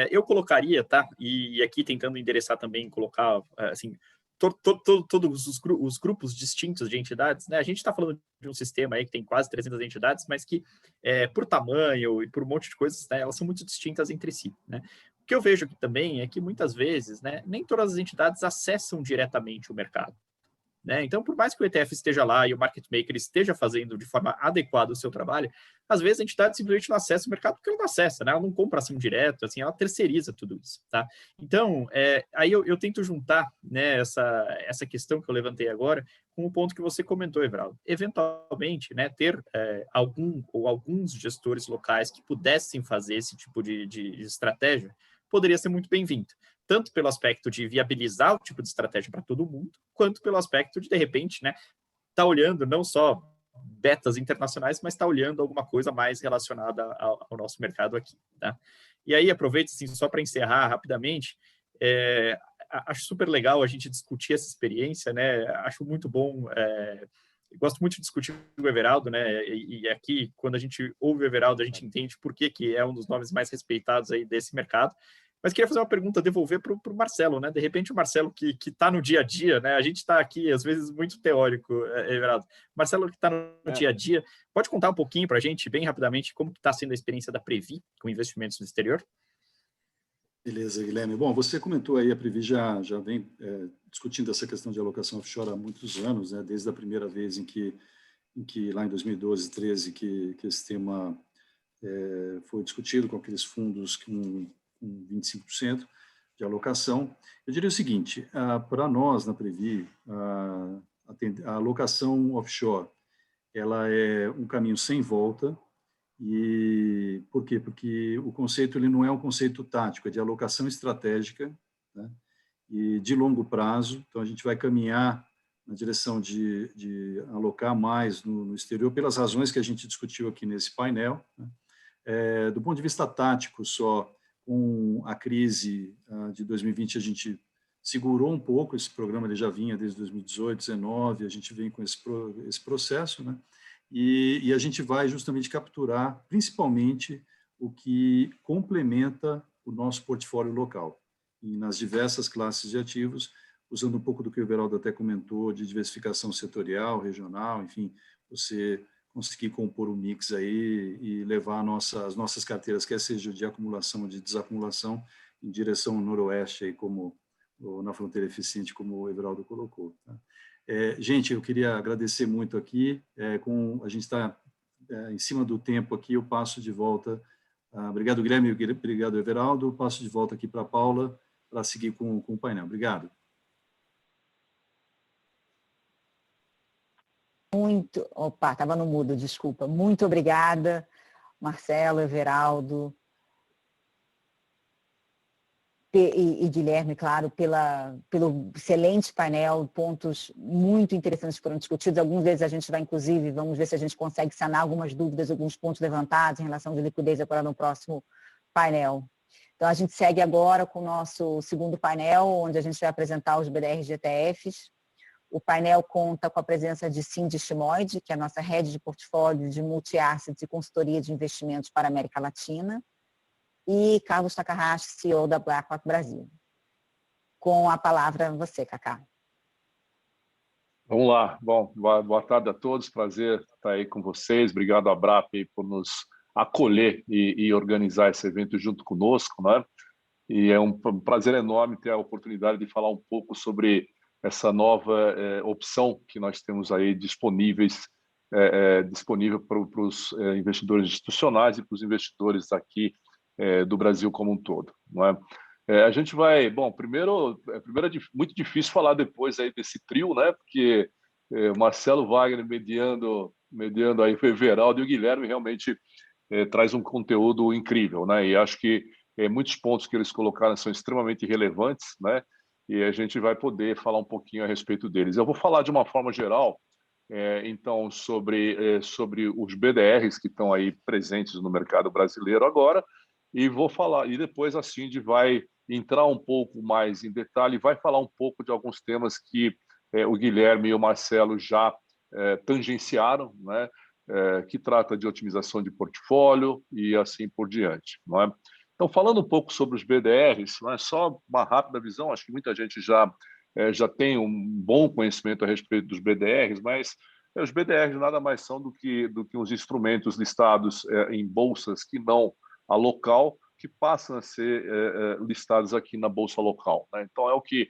Eu colocaria, tá? E aqui tentando endereçar também, colocar, assim, todos os grupos distintos de entidades, né? A gente está falando de um sistema aí que tem quase 300 entidades, mas que, por tamanho e por um monte de coisas, né, elas são muito distintas entre si, né? O que eu vejo aqui também é que, muitas vezes, né, nem todas as entidades acessam diretamente o mercado, né? Então, por mais que o ETF esteja lá e o market maker esteja fazendo de forma adequada o seu trabalho, às vezes a entidade simplesmente não acessa o mercado porque ela não acessa, né? Ela não compra assim direto, assim, ela terceiriza tudo isso, tá? Então, aí eu tento juntar, né, essa questão que eu levantei agora com o ponto que você comentou, Everaldo. Eventualmente, né, ter algum ou alguns gestores locais que pudessem fazer esse tipo de estratégia poderia ser muito bem-vindo, tanto pelo aspecto de viabilizar o tipo de estratégia para todo mundo, quanto pelo aspecto de repente, né, tá olhando não só betas internacionais, mas está olhando alguma coisa mais relacionada ao nosso mercado aqui, tá? E aí, aproveito, assim, só para encerrar rapidamente, acho super legal a gente discutir essa experiência, né? Acho muito bom, gosto muito de discutir com o Everaldo, né? E aqui, quando a gente ouve o Everaldo, a gente entende por que é um dos nomes mais respeitados aí desse mercado. Mas queria fazer uma pergunta, devolver para o Marcelo, né? De repente, o Marcelo que está no dia a dia, né? A gente está aqui, às vezes, muito teórico, Everaldo. Marcelo, que está no dia a dia, pode contar um pouquinho para a gente, bem rapidamente, como está sendo a experiência da Previ com investimentos no exterior?
Beleza, Guilherme. Bom, você comentou aí, a Previ já vem discutindo essa questão de alocação offshore há muitos anos, né? Desde a primeira vez em que lá em 2012, 2013, que esse tema foi discutido com aqueles fundos com 25% de alocação. Eu diria o seguinte, para nós, na Previ, a alocação offshore, ela é um caminho sem volta. E por quê? Porque o conceito ele não é um conceito tático, é de alocação estratégica, né? E de longo prazo. Então, a gente vai caminhar na direção de alocar mais no exterior, pelas razões que a gente discutiu aqui nesse painel, né? Do ponto de vista tático só, com a crise de 2020, a gente segurou um pouco, esse programa ele já vinha desde 2018, 2019, a gente vem com esse processo, né? E a gente vai justamente capturar, principalmente, o que complementa o nosso portfólio local, e nas diversas classes de ativos, usando um pouco do que o Everaldo até comentou, de diversificação setorial, regional, enfim, você conseguir compor um mix aí e levar as nossas carteiras, quer seja de acumulação ou de desacumulação, em direção ao noroeste, aí, como na fronteira eficiente, como o Everaldo colocou. Tá? Gente, eu queria agradecer muito aqui, a gente está em cima do tempo aqui, eu passo de volta. Obrigado, Guilherme, obrigado, Everaldo, passo de volta aqui para a Paula, para seguir com o painel. Obrigado.
Opa, estava no mudo, desculpa. Muito obrigada, Marcelo, Everaldo e Guilherme, claro, pelo excelente painel, pontos muito interessantes foram discutidos. Alguns deles a gente vai, inclusive, vamos ver se a gente consegue sanar algumas dúvidas, alguns pontos levantados em relação de liquidez agora no próximo painel. Então, a gente segue agora com o nosso segundo painel, onde a gente vai apresentar os BDRs de ETFs. O painel conta com a presença de Cindy Shimoide, que é a nossa head de portfólio de multi-assets e consultoria de investimentos para a América Latina, e Carlos Takahashi, CEO da BlackRock Brasil. Com a palavra você, Cacá.
Vamos lá. Bom, boa tarde a todos. Prazer estar aí com vocês. Obrigado, Abrap, por nos acolher e organizar esse evento junto conosco, né? E é um prazer enorme ter a oportunidade de falar um pouco sobre essa nova opção que nós temos aí disponível para os investidores institucionais e para os investidores aqui do Brasil como um todo, não é? A gente vai, bom, primeiro é muito difícil falar depois aí desse trio, né? Porque Marcelo Wagner mediando aí o Everaldo e o Guilherme realmente traz um conteúdo incrível, né? E acho que muitos pontos que eles colocaram são extremamente relevantes, né? E a gente vai poder falar um pouquinho a respeito deles. Eu vou falar de uma forma geral, então, sobre os BDRs que estão aí presentes no mercado brasileiro agora, e vou falar, e depois a Cindy vai entrar um pouco mais em detalhe, vai falar um pouco de alguns temas que o Guilherme e o Marcelo já tangenciaram, né? Que trata de otimização de portfólio e assim por diante, não é? Então, falando um pouco sobre os BDRs, não é só uma rápida visão, acho que muita gente já tem um bom conhecimento a respeito dos BDRs, mas os BDRs nada mais são do que uns instrumentos listados em bolsas que não a local, que passam a ser listados aqui na bolsa local, né? Então, é o que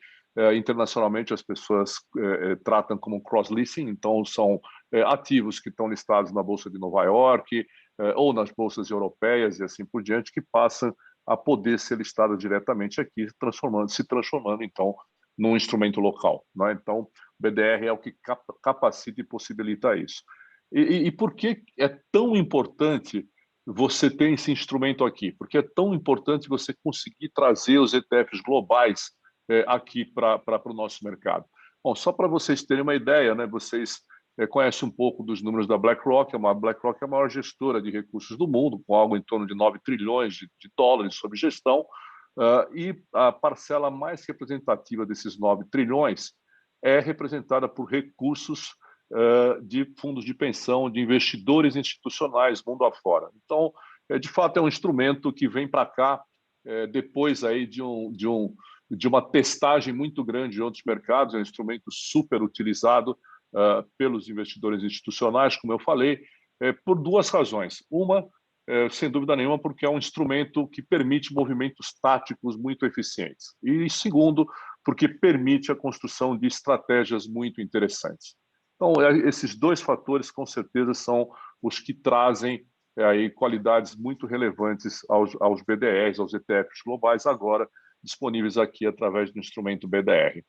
internacionalmente as pessoas tratam como cross-listing, então são ativos que estão listados na Bolsa de Nova York ou nas bolsas europeias e assim por diante, que passam a poder ser listados diretamente aqui, se transformando então, num instrumento local, né? Então, o BDR é o que capacita e possibilita isso. E por que é tão importante você ter esse instrumento aqui? Porque é tão importante você conseguir trazer os ETFs globais aqui para o nosso mercado. Bom, só para vocês terem uma ideia, né? Vocês conhecem um pouco dos números da BlackRock. A BlackRock é a maior gestora de recursos do mundo, com algo em torno de 9 trilhões de dólares sob gestão, e a parcela mais representativa desses 9 trilhões é representada por recursos de fundos de pensão, de investidores institucionais mundo afora. Então, de fato, é um instrumento que vem para cá depois aí de uma testagem muito grande em outros mercados. É um instrumento super utilizado pelos investidores institucionais, como eu falei, por duas razões. Uma, sem dúvida nenhuma, porque é um instrumento que permite movimentos táticos muito eficientes. E segundo, porque permite a construção de estratégias muito interessantes. Então, esses dois fatores, com certeza, são os que trazem aí qualidades muito relevantes aos BDRs, aos ETFs globais, agora disponíveis aqui através do instrumento BDR.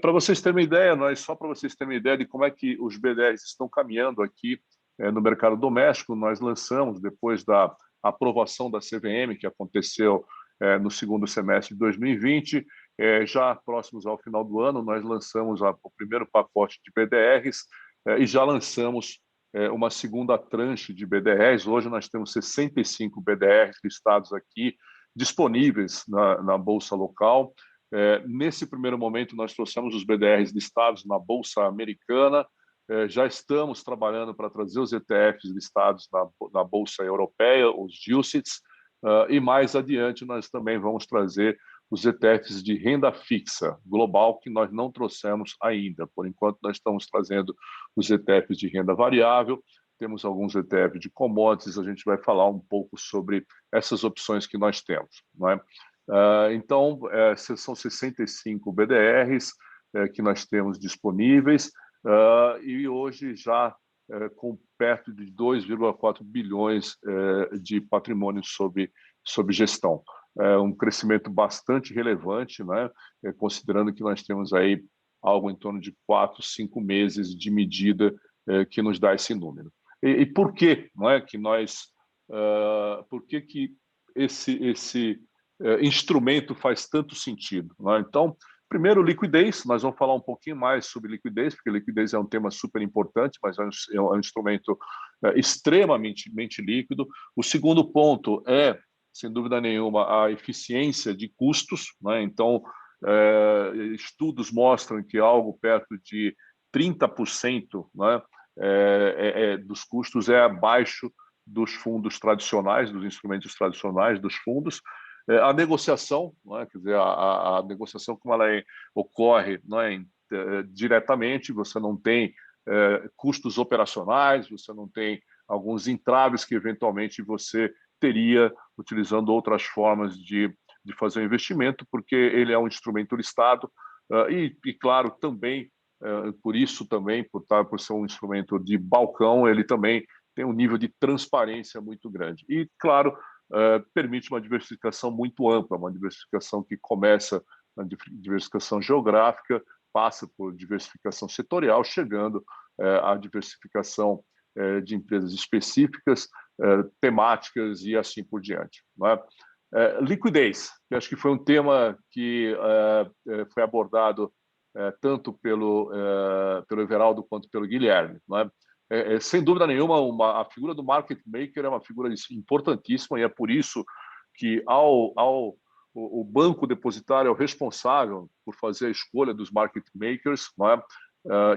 Para vocês terem uma ideia, só para vocês terem uma ideia de como é que os BDRs estão caminhando aqui no mercado doméstico, nós lançamos, depois da aprovação da CVM, que aconteceu no segundo semestre de 2020. Já próximos ao final do ano, nós lançamos o primeiro pacote de BDRs e já lançamos uma segunda tranche de BDRs. Hoje nós temos 65 BDRs listados aqui, disponíveis na Bolsa Local. Nesse primeiro momento, nós trouxemos os BDRs listados na Bolsa Americana. Já estamos trabalhando para trazer os ETFs listados na Bolsa Europeia, os UCITS, e mais adiante nós também vamos trazer os ETFs de renda fixa global, que nós não trouxemos ainda. Por enquanto, nós estamos trazendo os ETFs de renda variável, temos alguns ETFs de commodities, a gente vai falar um pouco sobre essas opções que nós temos, não é? Então, são 65 BDRs que nós temos disponíveis, e hoje já com perto de 2,4 bilhões de patrimônio sob gestão. Um crescimento bastante relevante, né? Considerando que nós temos aí algo em torno de 4, 5 meses de medida que nos dá esse número. E por que, não é, que nós, por que esse instrumento faz tanto sentido, não é? Então, primeiro, liquidez. Nós vamos falar um pouquinho mais sobre liquidez, porque liquidez é um tema super importante, mas é um instrumento extremamente líquido. O segundo ponto é, sem dúvida nenhuma, a eficiência de custos, né? Então, estudos mostram que algo perto de 30%, né, dos custos é abaixo dos fundos tradicionais, dos instrumentos tradicionais dos fundos. A negociação, né, quer dizer, a negociação como ela ocorre, né, diretamente, você não tem custos operacionais, você não tem alguns entraves que eventualmente você teria utilizando outras formas de fazer o investimento, porque ele é um instrumento listado e claro, também, por isso também, por ser um instrumento de balcão, ele também tem um nível de transparência muito grande. E, claro, permite uma diversificação muito ampla, uma diversificação que começa na diversificação geográfica, passa por diversificação setorial, chegando à diversificação de empresas específicas, temáticas e assim por diante, não é? Liquidez, que acho que foi um tema que foi abordado tanto pelo Everaldo quanto pelo Guilherme, não é? Sem dúvida nenhuma, a figura do market maker é uma figura importantíssima e é por isso que o banco depositário é o responsável por fazer a escolha dos market makers, não é?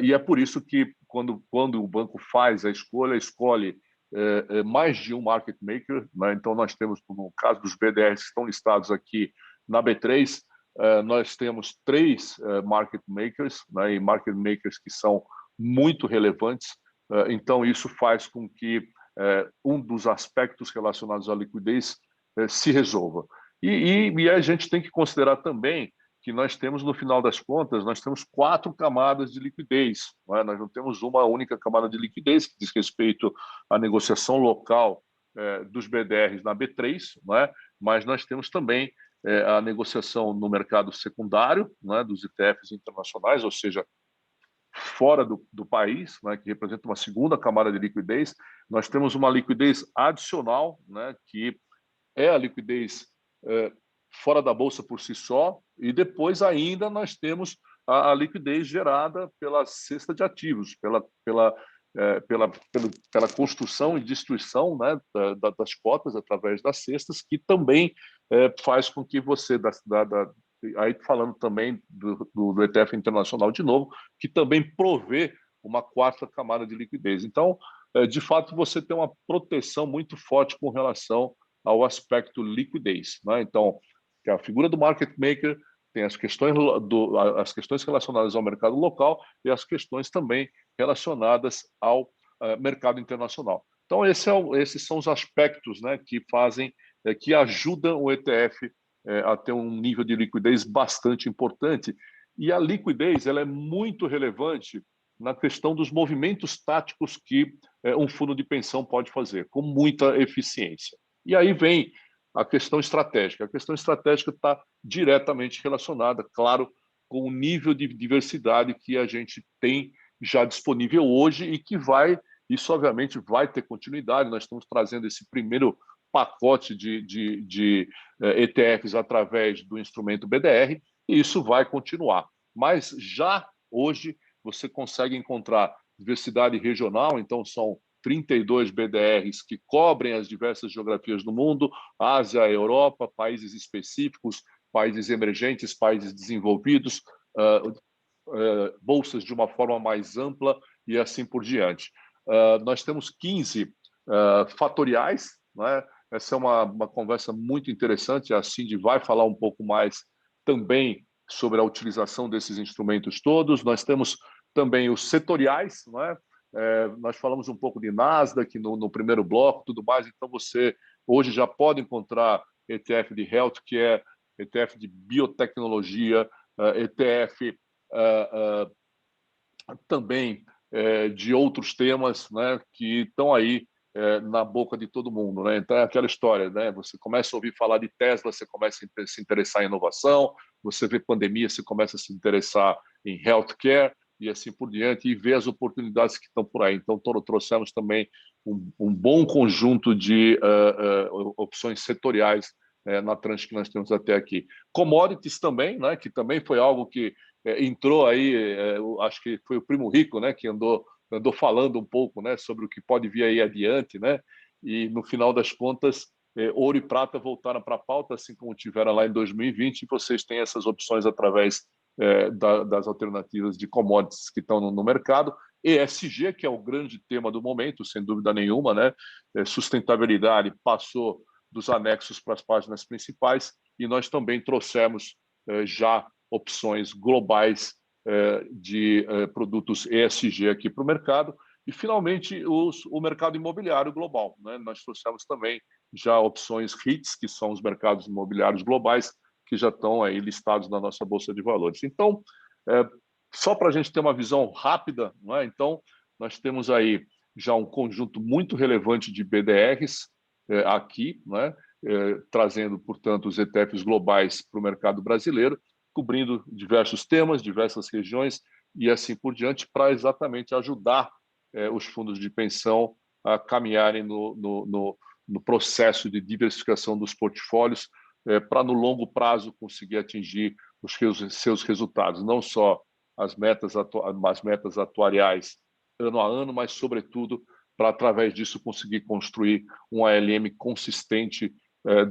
E é por isso que quando o banco faz a escolha, escolhe mais de um market maker, né? Então nós temos, no caso dos BDRs que estão listados aqui na B3, nós temos 3 market makers, né? E market makers que são muito relevantes. Então isso faz com que um dos aspectos relacionados à liquidez se resolva. E a gente tem que considerar também que nós temos, no final das contas, nós temos 4 camadas de liquidez, não é? Nós não temos uma única camada de liquidez que diz respeito à negociação local dos BDRs na B3, não é? Mas nós temos também a negociação no mercado secundário, não é? Dos ETFs internacionais, ou seja, fora do país, né? Que representa uma segunda camada de liquidez. Nós temos uma liquidez adicional, né? Que é a liquidez fora da bolsa por si só, e depois ainda nós temos a liquidez gerada pela cesta de ativos, pela construção e destruição, né, das cotas através das cestas, que também faz com que você, aí falando também do ETF internacional de novo, que também provê uma 4ª camada de liquidez. Então, de fato, você tem uma proteção muito forte com relação ao aspecto liquidez, né? Então, que a figura do market maker tem as questões relacionadas ao mercado local e as questões também relacionadas ao mercado internacional. Então, esses são os aspectos, né, que fazem, que ajudam o ETF a ter um nível de liquidez bastante importante. E a liquidez ela é muito relevante na questão dos movimentos táticos que um fundo de pensão pode fazer, com muita eficiência. E aí vem a questão estratégica. A questão estratégica está diretamente relacionada, claro, com o nível de diversidade que a gente tem já disponível hoje e que isso obviamente vai ter continuidade. Nós estamos trazendo esse primeiro pacote de ETFs através do instrumento BDR, e isso vai continuar. Mas já hoje você consegue encontrar diversidade regional, então são 32 BDRs que cobrem as diversas geografias do mundo, Ásia, Europa, países específicos, países emergentes, países desenvolvidos, bolsas de uma forma mais ampla e assim por diante. Nós temos 15 fatoriais, né? Essa é uma conversa muito interessante, a Cindy vai falar um pouco mais também sobre a utilização desses instrumentos todos. Nós temos também os setoriais, né? Nós falamos um pouco de Nasdaq no primeiro bloco, tudo mais, então você hoje já pode encontrar ETF de healthcare, ETF de biotecnologia, ETF também de outros temas, né, que estão aí na boca de todo mundo, né? Então é aquela história, né? Você começa a ouvir falar de Tesla, você começa a se interessar em inovação, você vê pandemia, você começa a se interessar em healthcare e assim por diante, e vê as oportunidades que estão por aí. Então trouxemos também um bom conjunto de opções setoriais na tranche que nós temos até aqui. Commodities também, né? Que também foi algo que entrou aí, acho que foi o Primo Rico, né? Que andou falando um pouco, né, sobre o que pode vir aí adiante, né? E no final das contas, ouro e prata voltaram para a pauta, assim como tiveram lá em 2020, e vocês têm essas opções através das alternativas de commodities que estão no mercado. ESG, que é o grande tema do momento, sem dúvida nenhuma, né? Sustentabilidade passou dos anexos para as páginas principais, e nós também trouxemos já opções globais de produtos ESG aqui para o mercado. E, finalmente, o mercado imobiliário global, né? Nós trouxemos também já opções REITs, que são os mercados imobiliários globais, que já estão aí listados na nossa Bolsa de Valores. Então, só para a gente ter uma visão rápida, não é? Então, nós temos aí já um conjunto muito relevante de BDRs aqui, não é? Trazendo, portanto, os ETFs globais para o mercado brasileiro, cobrindo diversos temas, diversas regiões e assim por diante, para exatamente ajudar os fundos de pensão a caminharem no processo de diversificação dos portfólios, para no longo prazo conseguir atingir os seus resultados, não só as metas atuariais ano a ano, mas, sobretudo, para, através disso, conseguir construir um ALM consistente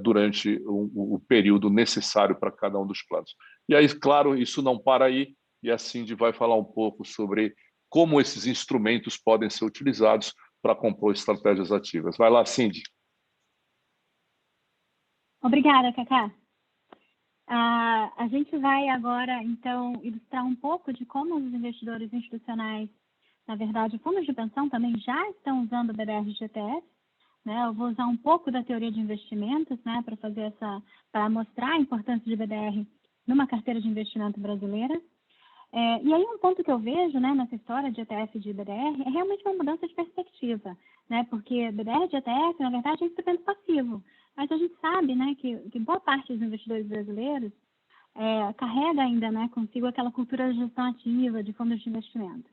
durante o período necessário para cada um dos planos. E aí, claro, isso não para aí, e a Cindy vai falar um pouco sobre como esses instrumentos podem ser utilizados para compor estratégias ativas. Vai lá, Cindy.
Obrigada, Cacá. A gente vai agora, então, ilustrar um pouco de como os investidores institucionais, na verdade, fundos de pensão também já estão usando o BDR de ETF. Né? Eu vou usar um pouco da teoria de investimentos, né, para mostrar a importância de BDR numa carteira de investimento brasileira. E aí um ponto que eu vejo, né, nessa história de ETF e de BDR é realmente uma mudança de perspectiva, né, porque BDR de ETF, na verdade, é instrumento passivo, mas a gente sabe, né, que boa parte dos investidores brasileiros carrega ainda, né, consigo aquela cultura de gestão ativa de fundos de investimento.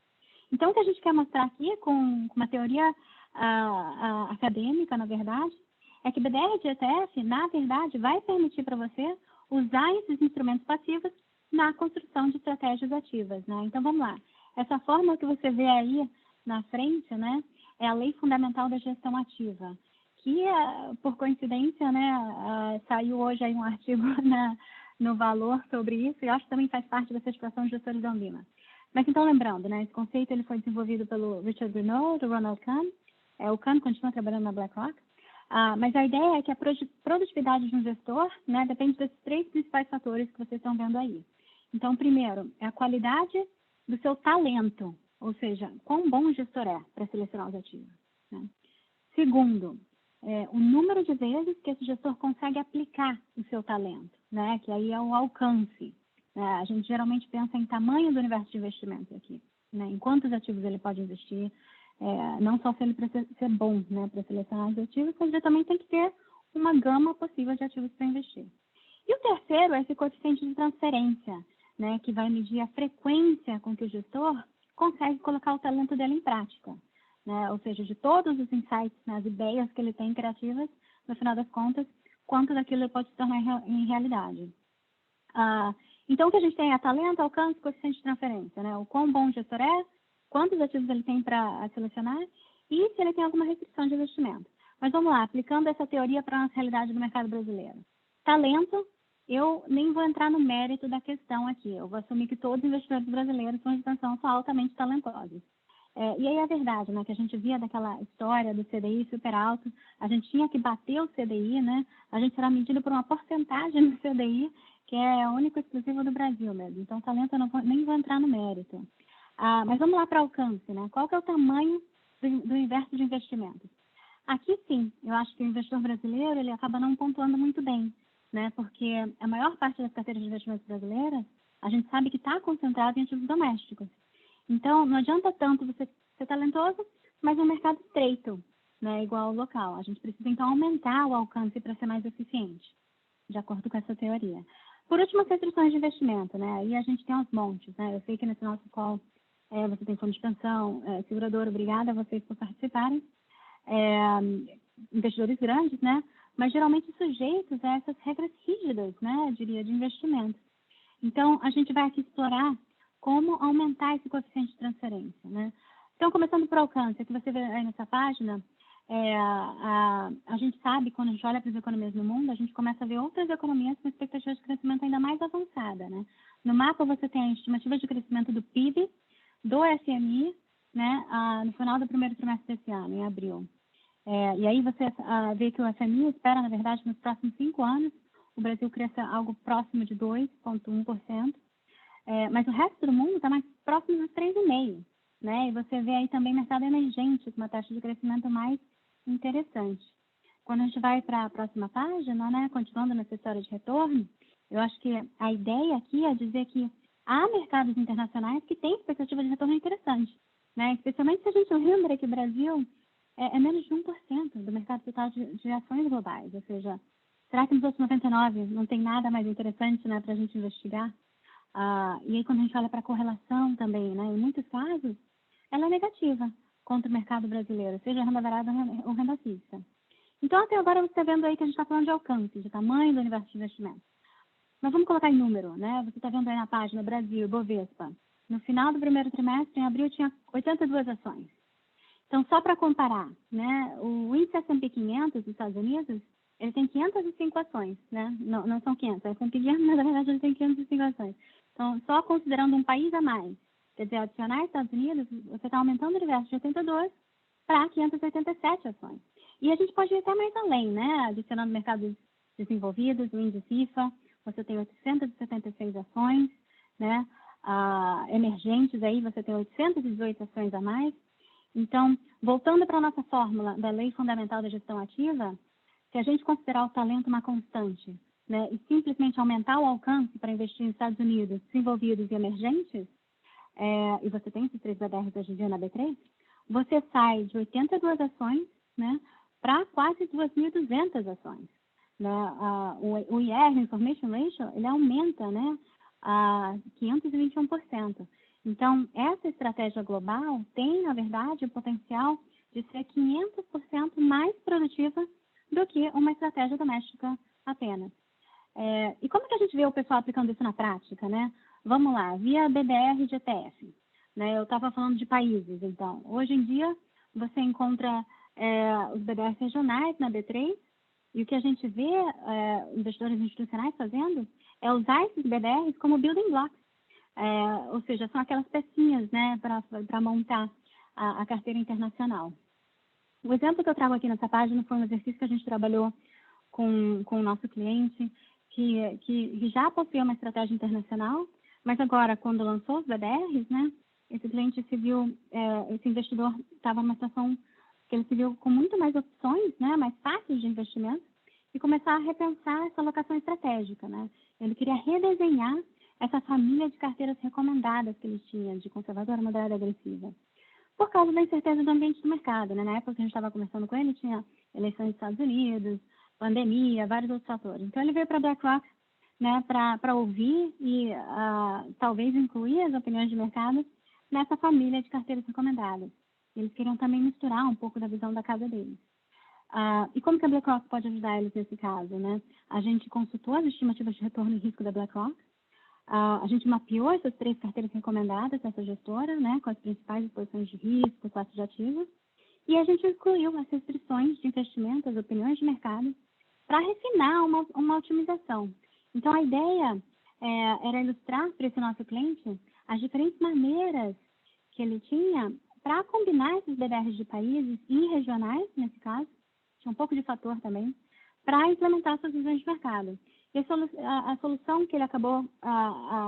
Então, o que a gente quer mostrar aqui com uma teoria acadêmica, na verdade, é que BDR de ETF, na verdade, vai permitir para você usar esses instrumentos passivos na construção de estratégias ativas, né? Então, vamos lá. Essa fórmula que você vê aí na frente, né, é a Lei Fundamental da Gestão Ativa, que, por coincidência, né, saiu hoje aí um artigo no Valor sobre isso, e eu acho que também faz parte da certificação de gestores da Lima. Mas, então, lembrando, né, esse conceito ele foi desenvolvido pelo Richard Greenall, do Ronald Kahn. O Kahn continua trabalhando na BlackRock. Mas a ideia é que a produtividade de um gestor, né, depende desses 3 principais fatores que vocês estão vendo aí. Então, primeiro, é a qualidade do seu talento, ou seja, quão bom o gestor é para selecionar os ativos. Né? Segundo, o número de vezes que esse gestor consegue aplicar o seu talento, né, que aí é o alcance. A gente geralmente pensa em tamanho do universo de investimentos aqui, né, em quantos ativos ele pode investir, não só se ele precisa ser bom, né, para selecionar os ativos, mas ele também tem que ter uma gama possível de ativos para investir. E o terceiro é esse coeficiente de transferência, né, que vai medir a frequência com que o gestor consegue colocar o talento dele em prática. Né? Ou seja, de todos os insights, né, as ideias que ele tem criativas, no final das contas, quanto daquilo pode se tornar em realidade. Então, o que a gente tem é talento, alcance, coeficiente de transferência, né? O quão bom o gestor é, quantos ativos ele tem para selecionar e se ele tem alguma restrição de investimento. Mas vamos lá, aplicando essa teoria para a nossa realidade do mercado brasileiro. Talento, eu nem vou entrar no mérito da questão aqui. Eu vou assumir que todos os investidores brasileiros com expansão são altamente talentosos. E aí é verdade, né, que a gente via daquela história do CDI super alto, a gente tinha que bater o CDI, né? A gente será medido por uma porcentagem do CDI, que é único e exclusivo do Brasil mesmo. Então, talento eu nem vou entrar no mérito. Mas vamos lá para alcance, né? Qual que é o tamanho do universo de investimentos? Aqui sim, eu acho que o investidor brasileiro ele acaba não pontuando muito bem, né? Porque a maior parte das carteiras de investimentos brasileiras, a gente sabe que está concentrada em ativos domésticos. Então, não adianta tanto você ser talentoso, mas um mercado estreito, né? Igual ao local. A gente precisa, então, aumentar o alcance para ser mais eficiente, de acordo com essa teoria. Por último, as restrições de investimento, né? Aí a gente tem aos montes, né? Eu sei que nesse nosso call você tem fundo de pensão, seguradora, obrigada a vocês por participarem. Investidores grandes, né? Mas geralmente sujeitos a essas regras rígidas, né? Eu diria, de investimento. Então, a gente vai aqui explorar como aumentar esse coeficiente de transferência, né? Então, começando por alcance, aqui você vê aí nessa página, a gente sabe, quando a gente olha para as economias no mundo, a gente começa a ver outras economias com expectativa de crescimento ainda mais avançada, né? No mapa você tem a estimativa de crescimento do PIB, do FMI, né, no final do primeiro trimestre desse ano, em abril. E aí você vê que o FMI espera, na verdade, nos próximos 5 anos, o Brasil cresça algo próximo de 2,1%, mas o resto do mundo está mais próximo dos 3,5%, né? E você vê aí também mercado emergente, com uma taxa de crescimento mais interessante. Quando a gente vai para a próxima página, né, continuando nessa história de retorno, eu acho que a ideia aqui é dizer que há mercados internacionais que têm expectativa de retorno interessante, né? Especialmente se a gente lembra que o Brasil é menos de 1% do mercado total de ações globais, ou seja, será que nos outros 99% não tem nada mais interessante, né, para a gente investigar? E aí quando a gente olha para a correlação também, né, em muitos casos, ela é negativa contra o mercado brasileiro, seja renda variável ou renda fixa. Então, até agora você está vendo aí que a gente está falando de alcance, de tamanho do universo de investimento. Mas vamos colocar em número, né? Você está vendo aí na página Brasil, Bovespa. No final do primeiro trimestre, em abril, tinha 82 ações. Então, só para comparar, né? O índice S&P 500 dos Estados Unidos, ele tem 505 ações, né? Não são 500, é S&P 500, mas na verdade ele tem 505 ações. Então, só considerando um país a mais, quer dizer, adicionar Estados Unidos, você está aumentando o universo de 82 para 587 ações. E a gente pode ir até mais além, né? Adicionando mercados desenvolvidos, o índice FIFA, você tem 876 ações, né? Emergentes aí, você tem 818 ações a mais. Então, voltando para a nossa fórmula da Lei Fundamental da Gestão Ativa, se a gente considerar o talento uma constante, né, e simplesmente aumentar o alcance para investir em Estados Unidos, desenvolvidos e emergentes, e você tem esses 3 BDRs hoje em dia na B3, você sai de 82 ações, né, para quase 2.200 ações. Né? O IR, Information Ratio, ele aumenta, né, a 521%. Então, essa estratégia global tem, na verdade, o potencial de ser 500% mais produtiva do que uma estratégia doméstica apenas. E como que a gente vê o pessoal aplicando isso na prática, né? Vamos lá, via BDR de ETF. Né? Eu estava falando de países, então. Hoje em dia, você encontra os BDRs regionais na B3, e o que a gente vê investidores institucionais fazendo é usar esses BDRs como building blocks. Ou seja, são aquelas pecinhas, né, para montar a carteira internacional. O exemplo que eu trago aqui nessa página foi um exercício que a gente trabalhou com o nosso cliente, que já possuía uma estratégia internacional, mas agora, quando lançou os BDRs, né, esse cliente se viu, esse investidor estava numa situação que ele se viu com muito mais opções, né, mais fáceis de investimento, e começar a repensar essa alocação estratégica, né? Ele queria redesenhar essa família de carteiras recomendadas que ele tinha, de conservadora, moderada e agressiva, por causa da incerteza do ambiente do mercado, né? Na época que a gente estava conversando com ele, tinha eleições dos Estados Unidos, pandemia, vários outros fatores. Então, ele veio para a BlackRock, né, para ouvir e talvez incluir as opiniões de mercado nessa família de carteiras recomendadas. Eles queriam também misturar um pouco da visão da casa deles. E como que a BlackRock pode ajudar eles nesse caso, né? A gente consultou as estimativas de retorno e risco da BlackRock, a gente mapeou essas 3 carteiras recomendadas dessa gestora, né, com as principais exposições de risco, classes de ativos, e a gente incluiu as restrições de investimento, as opiniões de mercado, para refinar uma otimização. Então, a ideia era ilustrar para esse nosso cliente as diferentes maneiras que ele tinha para combinar esses BDRs de países e regionais, nesse caso, tinha um pouco de fator também, para implementar suas visões de mercado. E a solução que ele acabou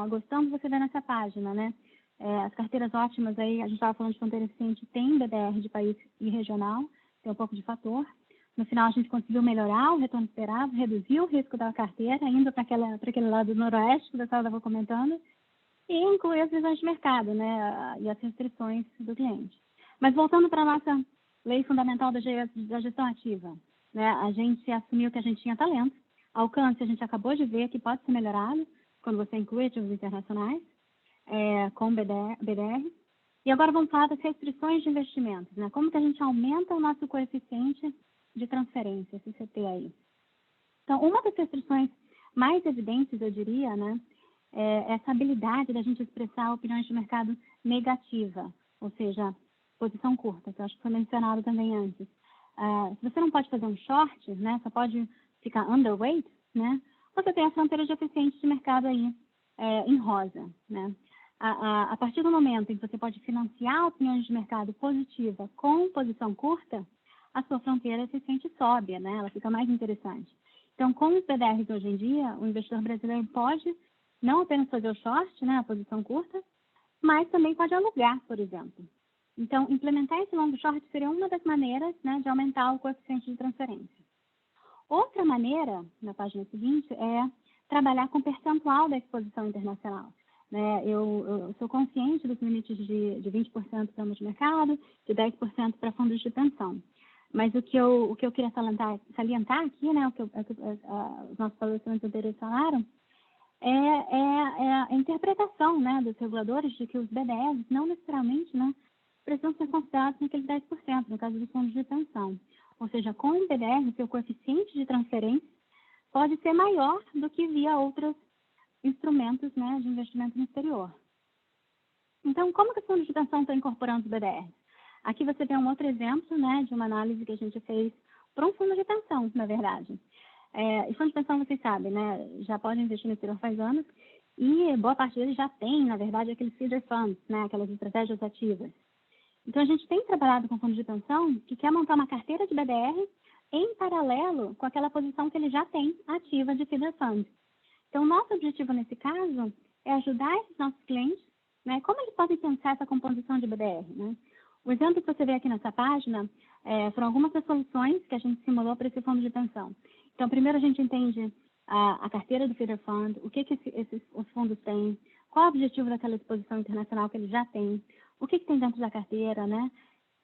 gostando, você vê nessa página, né? As carteiras ótimas aí, a gente estava falando de fronteira eficiente, tem BDR de país e regional, tem um pouco de fator. No final, a gente conseguiu melhorar o retorno esperado, reduzir o risco da carteira, indo para aquele lado noroeste que o pessoal estava comentando, e incluir as visões de mercado, né? E as restrições do cliente. Mas voltando para a nossa lei fundamental da gestão ativa, né? A gente assumiu que a gente tinha talento, alcance a gente acabou de ver que pode ser melhorado quando você inclui ativos internacionais com BDR. E agora vamos falar das restrições de investimentos, né? Como que a gente aumenta o nosso coeficiente de transferência, esse CT aí. Então, uma das restrições mais evidentes, eu diria, né, é essa habilidade da gente expressar opiniões de mercado negativa, ou seja, posição curta, que eu acho que foi mencionado também antes. Se você não pode fazer um short, né, só pode ficar underweight, né, você tem a fronteira de eficiente de mercado aí em rosa, né. A partir do momento em que você pode financiar opiniões de mercado positiva com posição curta, a sua fronteira eficiente sobe, né, ela fica mais interessante. Então, com os BDRs hoje em dia, o investidor brasileiro pode não apenas fazer o short, né, a posição curta, mas também pode alugar, por exemplo. Então, implementar esse longo short seria uma das maneiras, né, de aumentar o coeficiente de transferência. Outra maneira, na página seguinte, é trabalhar com percentual da exposição internacional. Né? Eu sou consciente dos limites de 20% para multimercado, de 10% para fundos de pensão. Mas o que eu queria salientar aqui, né, o que os nossos palestrantes anteriores falaram, é a interpretação, né, dos reguladores de que os BDRs não necessariamente, né, precisam ser considerados naqueles 10%, no caso dos fundos de pensão. Ou seja, com o BDR, o seu coeficiente de transferência pode ser maior do que via outros instrumentos, né, de investimento no exterior. Então, como que os fundos de pensão estão incorporando os BDRs? Aqui você tem um outro exemplo, né, de uma análise que a gente fez para um fundo de pensão, na verdade. E fundo de pensão, vocês sabem, né, já podem investir no exterior faz anos, e boa parte deles já tem, na verdade, aqueles feeder funds, né, aquelas estratégias ativas. Então, a gente tem trabalhado com fundos de pensão que quer montar uma carteira de BDR em paralelo com aquela posição que ele já tem ativa de feeder funds. Então, o nosso objetivo nesse caso é ajudar esses nossos clientes, né, como eles podem pensar essa composição de BDR, né? O exemplo que você vê aqui nessa página foram algumas das soluções que a gente simulou para esse fundo de pensão. Então, primeiro a gente entende a carteira do feeder fund, o que os fundos têm, qual é o objetivo daquela exposição internacional que ele já tem, o que tem dentro da carteira, né?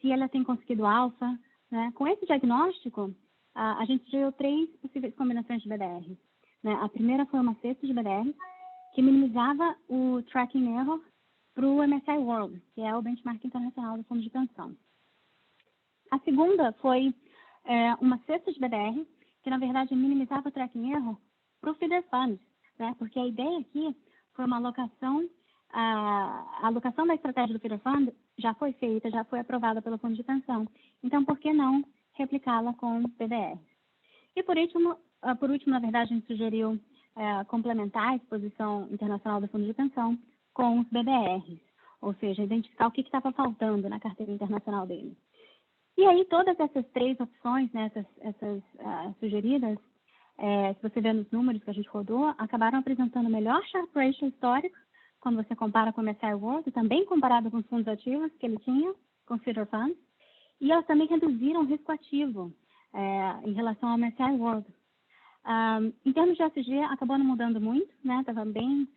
Se ela tem conseguido alfa, né? Com esse diagnóstico, a gente gerou 3 possíveis combinações de BDR. Né? A primeira foi uma cesta de BDR que minimizava o tracking error para o MSCI World, que é o benchmark internacional do fundo de pensão. A segunda foi uma cesta de BDR que, na verdade, minimizava o tracking error para o feeder fund, né? Porque a ideia aqui foi uma alocação, a alocação da estratégia do feeder fund já foi feita, já foi aprovada pelo fundo de pensão. Então, por que não replicá-la com BDR? E, por último, na verdade, a gente sugeriu complementar a exposição internacional do fundo de pensão com os BDRs, ou seja, identificar o que estava faltando na carteira internacional dele. E aí, todas essas 3 opções, né, essas sugeridas, se você vê nos números que a gente rodou, acabaram apresentando o melhor Sharpe Ratio histórico, quando você compara com o MSCI World, e também comparado com os fundos ativos que ele tinha, com os feeder funds, e elas também reduziram o risco ativo em relação ao MSCI World. Em termos de ESG, acabou não mudando muito, né, estava bem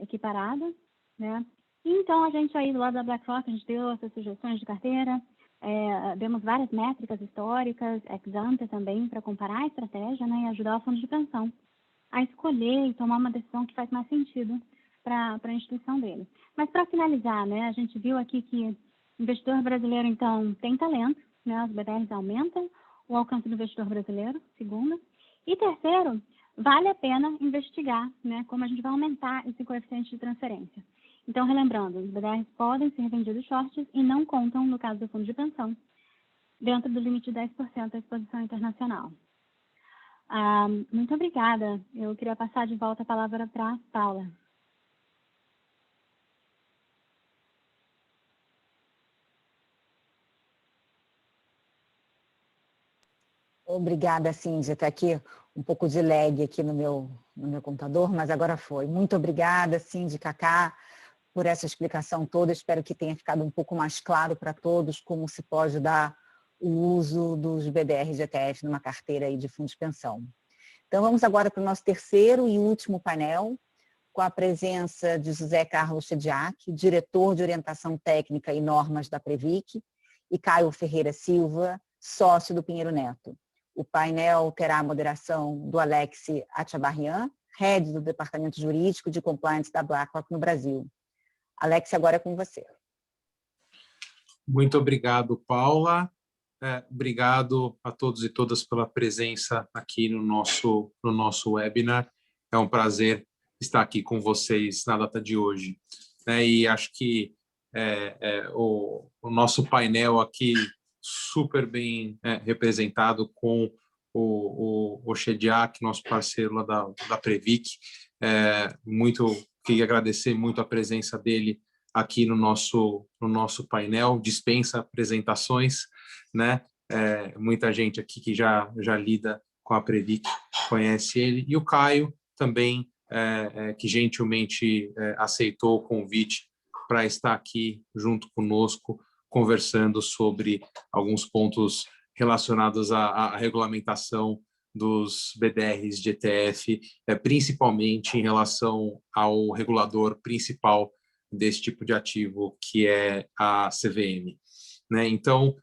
equiparada, né, e então a gente aí do lado da BlackRock, a gente deu essas sugestões de carteira, demos várias métricas históricas, ex ante também, para comparar a estratégia, né, e ajudar o fundo de pensão a escolher e tomar uma decisão que faz mais sentido para a instituição dele. Mas para finalizar, né, a gente viu aqui que o investidor brasileiro, então, tem talento, né, os BDRs aumentam o alcance do investidor brasileiro, segundo. E terceiro, vale a pena investigar, né, como a gente vai aumentar esse coeficiente de transferência. Então, relembrando, os BDRs podem ser vendidos shorts e não contam, no caso do fundo de pensão, dentro do limite de 10% da exposição internacional. Muito obrigada. Eu queria passar de volta a palavra para a Paula.
Obrigada, Cindy. Está aqui um pouco de lag aqui no meu computador, mas agora foi. Muito obrigada, Cindy, Cacá, por essa explicação toda. Espero que tenha ficado um pouco mais claro para todos como se pode dar o uso dos BDRs de ETF numa carteira aí de fundo de pensão. Então, vamos agora para o nosso terceiro e último painel, com a presença de José Carlos Chediak, diretor de Orientação Técnica e Normas da Previc, e Caio Ferreira Silva, sócio do Pinheiro Neto. O painel terá a moderação do Alex Achabarrian, head do Departamento Jurídico de Compliance da BlackRock no Brasil. Alex, agora é com você.
Muito obrigado, Paula. Obrigado a todos e todas pela presença aqui no nosso webinar. É um prazer estar aqui com vocês na data de hoje. E acho que o nosso painel aqui super bem representado com o Chediak, nosso parceiro lá da Previc. Queria agradecer muito a presença dele aqui no nosso painel. Dispensa apresentações, né? Muita gente aqui que já lida com a Previc conhece ele. E o Caio também, que gentilmente aceitou o convite para estar aqui junto conosco, conversando sobre alguns pontos relacionados à regulamentação dos BDRs de ETF, principalmente em relação ao regulador principal desse tipo de ativo, que é a CVM. Né? Então,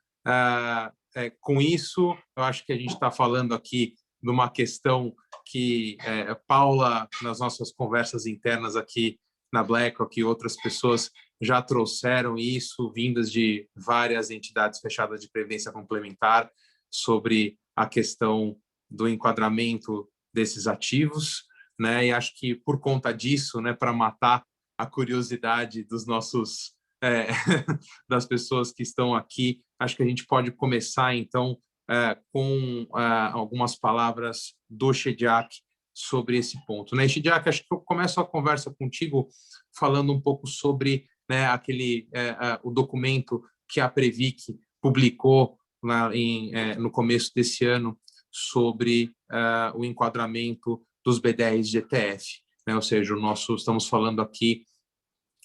com isso, eu acho que a gente está falando aqui de uma questão que Paula, nas nossas conversas internas aqui na BlackRock e outras pessoas já trouxeram isso, vindas de várias entidades fechadas de previdência complementar, sobre a questão do enquadramento desses ativos, né? E acho que por conta disso, né, para matar a curiosidade dos nossos das pessoas que estão aqui, acho que a gente pode começar então com algumas palavras do Chediak sobre esse ponto, né? Chediak, acho que eu começo a conversa contigo falando um pouco sobre, né, o documento que a Previc publicou no começo desse ano sobre o enquadramento dos BDRs de ETF, né? Ou seja, estamos falando aqui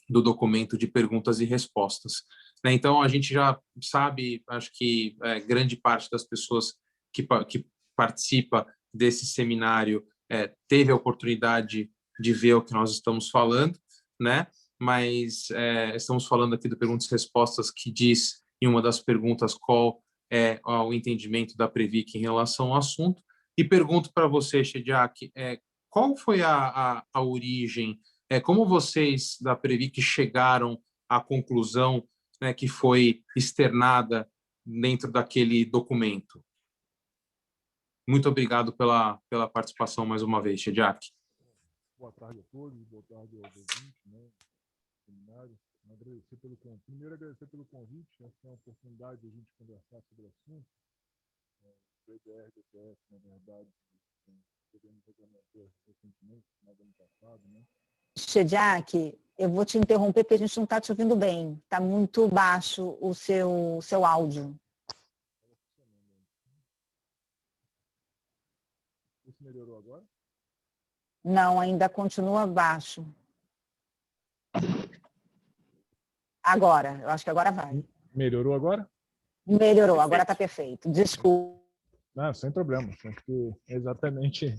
do documento de perguntas e respostas, né? Então, a gente já sabe, acho que grande parte das pessoas que participa desse seminário teve a oportunidade de ver o que nós estamos falando, né? Mas estamos falando aqui do perguntas e respostas, que diz em uma das perguntas qual é o entendimento da Previc em relação ao assunto. E pergunto para você, Chediak, qual foi a origem, como vocês da Previc chegaram à conclusão, né, que foi externada dentro daquele documento? Muito obrigado pela participação mais uma vez, Chediak.
Boa tarde a todos, boa tarde aos ouvintes, né, seminário. Primeiro, agradecer pelo convite, acho que é uma oportunidade de a gente conversar sobre o assunto. O BDR do ETF, na verdade, podemos regulamentar recentemente, no ano passado, né?
Chediak, eu vou te interromper porque a gente não está te ouvindo bem. Está muito baixo o seu áudio.
Isso melhorou agora?
Não, ainda continua baixo. Agora, eu acho que agora vai.
Melhorou agora?
Melhorou, agora está perfeito. Desculpa.
Não, sem problema. Acho que exatamente...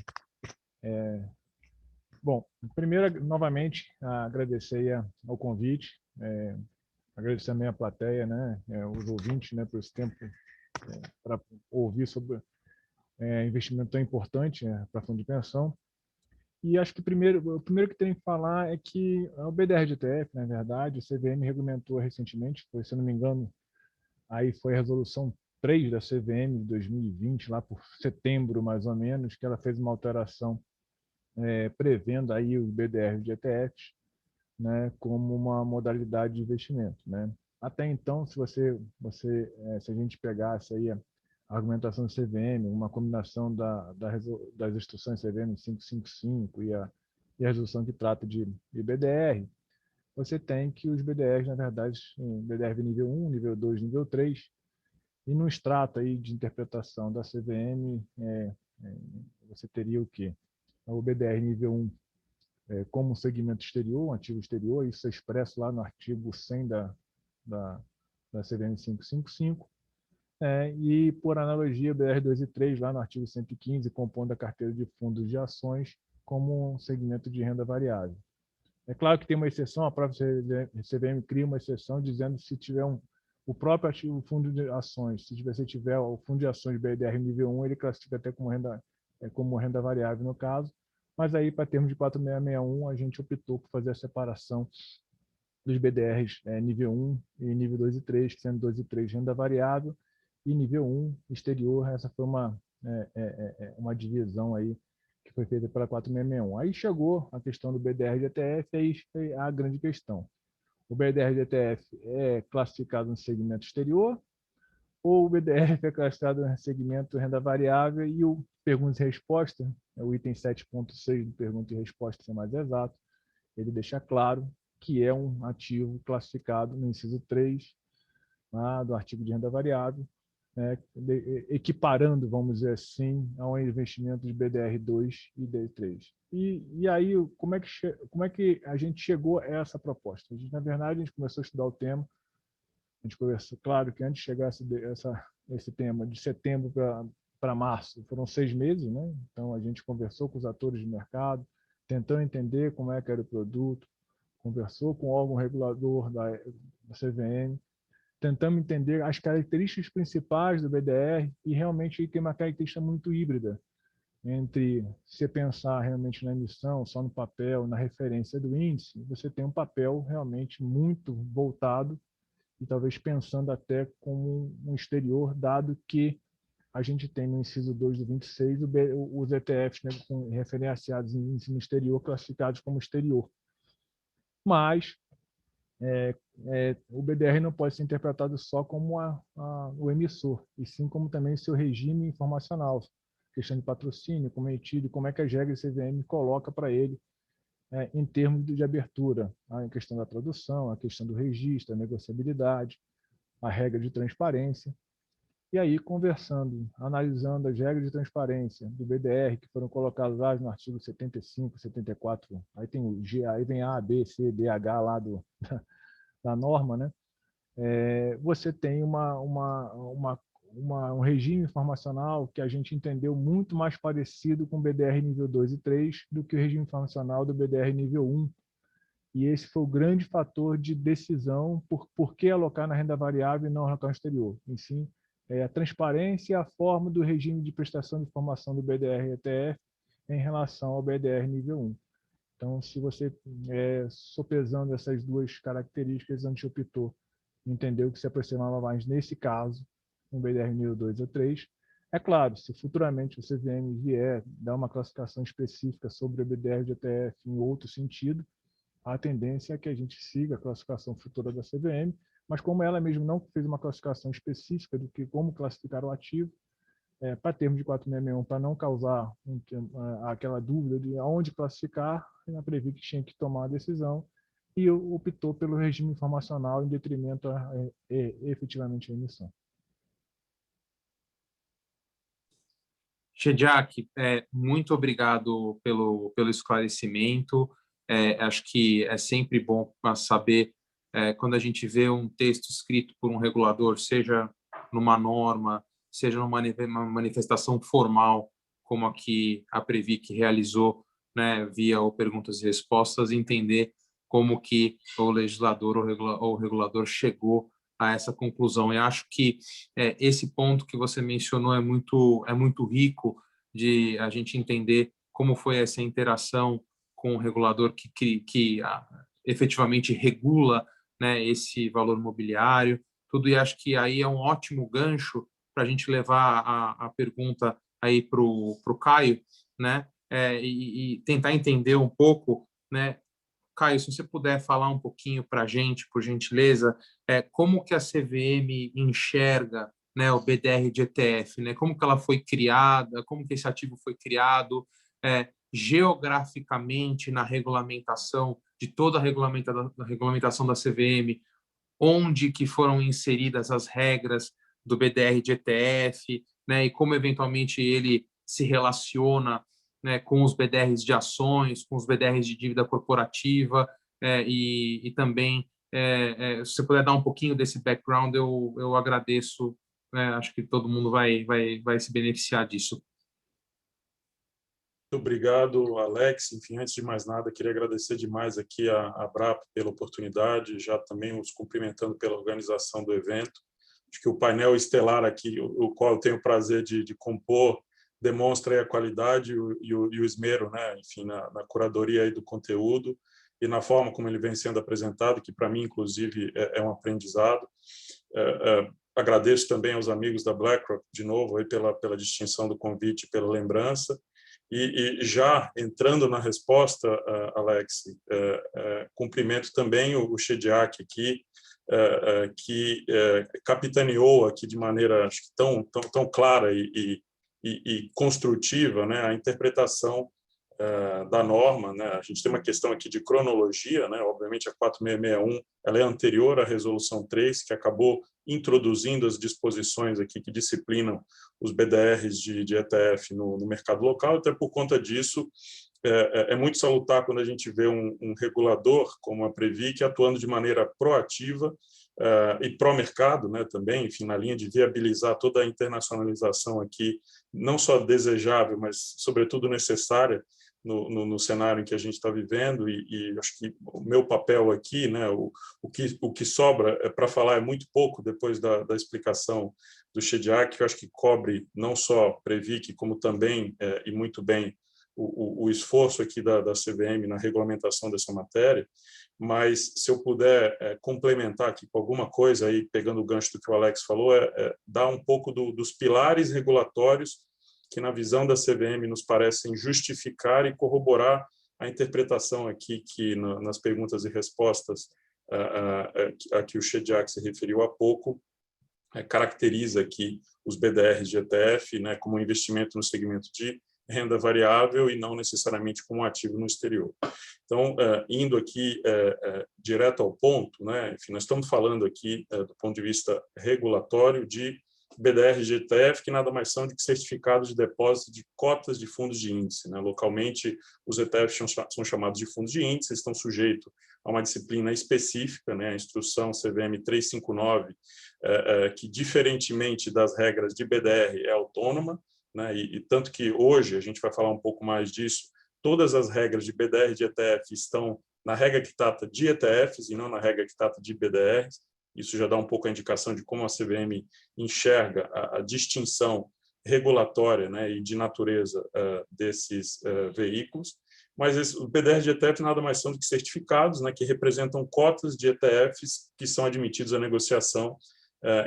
Bom, primeiro, novamente, agradecer ao convite, agradecer também a plateia, né, os ouvintes, né, por esse tempo para ouvir sobre investimento tão importante, para fundo de pensão. E acho que o primeiro que tem que falar é que o BDR de ETF, na verdade, o CVM regulamentou recentemente, se eu não me engano, aí foi a resolução 3 da CVM de 2020, lá por setembro mais ou menos, que ela fez uma alteração prevendo aí os BDRs de ETFs, né, como uma modalidade de investimento, né? Até então, se a gente pegasse aí a argumentação do CVM, uma combinação das instruções CVM 555 e a resolução que trata de BDR, você tem que os BDRs, na verdade, BDR nível 1, nível 2, nível 3, e no extrato aí de interpretação da CVM, você teria o quê? O BDR nível 1 como segmento exterior, um ativo exterior, isso é expresso lá no artigo 100 da CVM 555, e, por analogia, BR2 e 3, lá no artigo 115, compondo a carteira de fundos de ações como um segmento de renda variável. É claro que tem uma exceção, a própria CVM cria uma exceção dizendo que se tiver o próprio ativo, fundo de ações, se você tiver o fundo de ações BDR nível 1, ele classifica até como renda variável no caso, mas aí, para termos de 4661, a gente optou por fazer a separação dos BDRs nível 1 e nível 2 e 3, sendo 2 e 3 renda variável, e nível 1 exterior. Essa foi uma divisão aí que foi feita pela 4661. Aí chegou a questão do BDR de ETF, aí foi a grande questão. O BDR de ETF é classificado no segmento exterior, ou o BDR é classificado no segmento renda variável, e o pergunta e resposta, o item 7.6 do pergunta e resposta, ser mais exato, ele deixa claro que é um ativo classificado no inciso 3 do artigo de renda variável, equiparando, vamos dizer assim, ao investimento de BDR2 e D3. E aí, como é que a gente chegou a essa proposta? Na verdade, a gente começou a estudar o tema, a gente conversou, claro que antes de chegar esse tema, de setembro para março, foram 6 meses, né? Então, a gente conversou com os atores de mercado, tentando entender como é que era o produto, conversou com o órgão regulador da CVM, tentamos entender as características principais do BDR, e realmente tem uma característica muito híbrida entre você pensar realmente na emissão, só no papel, na referência do índice, você tem um papel realmente muito voltado e talvez pensando até como um exterior, dado que a gente tem no inciso 2 do 26 os ETFs, né, referenciados em índice no exterior, classificados como exterior. Mas o BDR não pode ser interpretado só como o emissor, e sim como também seu regime informacional, questão de patrocínio, como é emitido, como é que as regras do CVM coloca para ele em termos de abertura, a questão da tradução, a questão do registro, a negociabilidade, a regra de transparência. E aí, conversando, analisando as regras de transparência do BDR, que foram colocadas lá no artigo 75, 74, aí tem o G, aí vem A, B, C, D, H lá da norma, né? Você tem um regime informacional que a gente entendeu muito mais parecido com o BDR nível 2 e 3 do que o regime informacional do BDR nível 1. E esse foi o grande fator de decisão por que alocar na renda variável e não alocar no exterior. Enfim, a transparência e a forma do regime de prestação de informação do BDR ETF em relação ao BDR nível 1. Então, se você, sopesando essas duas características, a gente optou, entendeu que se aproximava mais, nesse caso, um BDR nível 2 ou 3. É claro, se futuramente o CVM vier dar uma classificação específica sobre o BDR de ETF em outro sentido, a tendência é que a gente siga a classificação futura da CVM, mas como ela mesmo não fez uma classificação específica do que como classificar o ativo, para termos de 4661, para não causar aquela dúvida de aonde classificar, a Previc tinha que tomar a decisão e optou pelo regime informacional em detrimento efetivamente a emissão.
Shediac, muito obrigado pelo esclarecimento. Acho que é sempre bom saber, quando a gente vê um texto escrito por um regulador, seja numa norma, seja numa manifestação formal, como aqui a Previc realizou, né, via o perguntas e respostas, entender como que o legislador ou o regulador chegou a essa conclusão. E acho que esse ponto que você mencionou é muito rico de a gente entender como foi essa interação com o regulador que efetivamente regula, né, esse valor mobiliário, tudo. E acho que aí é um ótimo gancho para a gente levar a pergunta aí para o Caio, né? E tentar entender um pouco, né? Caio, se você puder falar um pouquinho para a gente, por gentileza, como que a CVM enxerga, né, o BDR de ETF, né? Como que ela foi criada, como que esse ativo foi criado, geograficamente na regulamentação, de toda a regulamentação da CVM, onde que foram inseridas as regras do BDR de ETF, né, e como eventualmente ele se relaciona, né, com os BDRs de ações, com os BDRs de dívida corporativa, e também, se você puder dar um pouquinho desse background, eu agradeço, acho que todo mundo vai se beneficiar disso.
Muito obrigado, Alex. Enfim, antes de mais nada, queria agradecer demais aqui a ABRAP pela oportunidade, já também os cumprimentando pela organização do evento. Acho que o painel estelar aqui, o qual eu tenho o prazer de compor, demonstra a qualidade e o esmero, né? Enfim, na curadoria aí do conteúdo e na forma como ele vem sendo apresentado, que para mim, inclusive, é um aprendizado. Agradeço também aos amigos da BlackRock, de novo, aí pela distinção do convite, pela lembrança. E já entrando na resposta, Alex, cumprimento também o Shediac aqui, que capitaneou aqui de maneira, acho que tão clara e construtiva, né, a interpretação da norma, né? A gente tem uma questão aqui de cronologia, né? Obviamente a 4661 ela é anterior à resolução 3, que acabou introduzindo as disposições aqui que disciplinam os BDRs de ETF no mercado local. Até por conta disso, é muito salutar quando a gente vê um regulador como a Previc atuando de maneira proativa e pró-mercado, né, também, enfim, na linha de viabilizar toda a internacionalização aqui, não só desejável, mas sobretudo necessária no cenário em que a gente está vivendo. E acho que o meu papel aqui, né, o que sobra para falar é muito pouco depois da explicação do Shediac, que eu acho que cobre não só Previc, como também, e muito bem, o esforço aqui da CVM na regulamentação dessa matéria. Mas, se eu puder complementar aqui com alguma coisa, aí, pegando o gancho do que o Alex falou, dar um pouco dos pilares regulatórios que, na visão da CVM, nos parecem justificar e corroborar a interpretação aqui que, nas perguntas e respostas a que o Shediac se referiu há pouco, caracteriza aqui os BDRs de ETF, né, como um investimento no segmento de renda variável e não necessariamente como um ativo no exterior. Então, indo aqui direto ao ponto, né, enfim, nós estamos falando aqui, do ponto de vista regulatório, de BDRs de ETF, que nada mais são do que certificados de depósito de cotas de fundos de índice, né? Localmente, os ETFs são chamados de fundos de índice, estão sujeitos a uma disciplina específica, né? A instrução CVM 359, que, diferentemente das regras de BDR, é autônoma, né? E tanto que hoje, a gente vai falar um pouco mais disso, todas as regras de BDR e de ETF estão na regra que trata de ETFs e não na regra que trata de BDRs. Isso já dá um pouco a indicação de como a CVM enxerga a distinção regulatória, né, e de natureza desses veículos. Mas os BDRs de ETF nada mais são do que certificados, né, que representam cotas de ETFs que são admitidos à negociação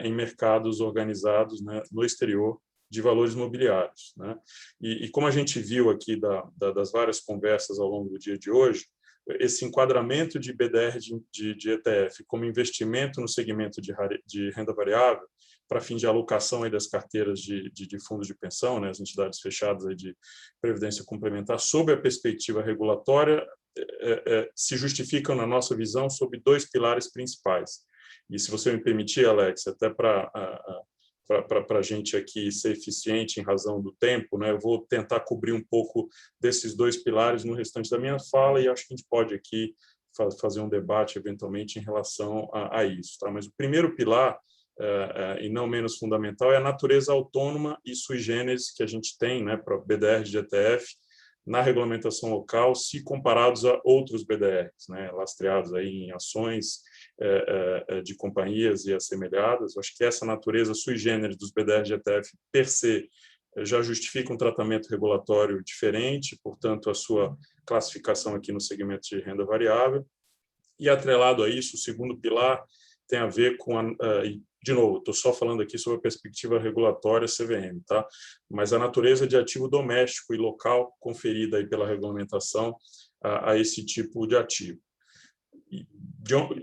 em mercados organizados, né, no exterior, de valores imobiliários, né? E como a gente viu aqui das várias conversas ao longo do dia de hoje, esse enquadramento de BDR de ETF como investimento no segmento de renda variável para fim de alocação aí das carteiras de fundos de pensão, né, as entidades fechadas aí de previdência complementar, sob a perspectiva regulatória, se justificam, na nossa visão, sob dois pilares principais. E, se você me permitir, Alex, até para a gente aqui ser eficiente em razão do tempo, né, eu vou tentar cobrir um pouco desses dois pilares no restante da minha fala, e acho que a gente pode aqui fazer um debate, eventualmente, em relação a isso. Tá? Mas o primeiro pilar, e não menos fundamental, é a natureza autônoma e sui generis que a gente tem, né, para BDR de ETF na regulamentação local, se comparados a outros BDRs, né, lastreados aí em ações de companhias e assemelhadas. Acho que essa natureza sui generis dos BDRs de ETF, per se, já justifica um tratamento regulatório diferente, portanto, a sua classificação aqui no segmento de renda variável. E, atrelado a isso, o segundo pilar tem a ver com, de novo, estou só falando aqui sobre a perspectiva regulatória CVM, tá? Mas a natureza de ativo doméstico e local conferida aí pela regulamentação a esse tipo de ativo.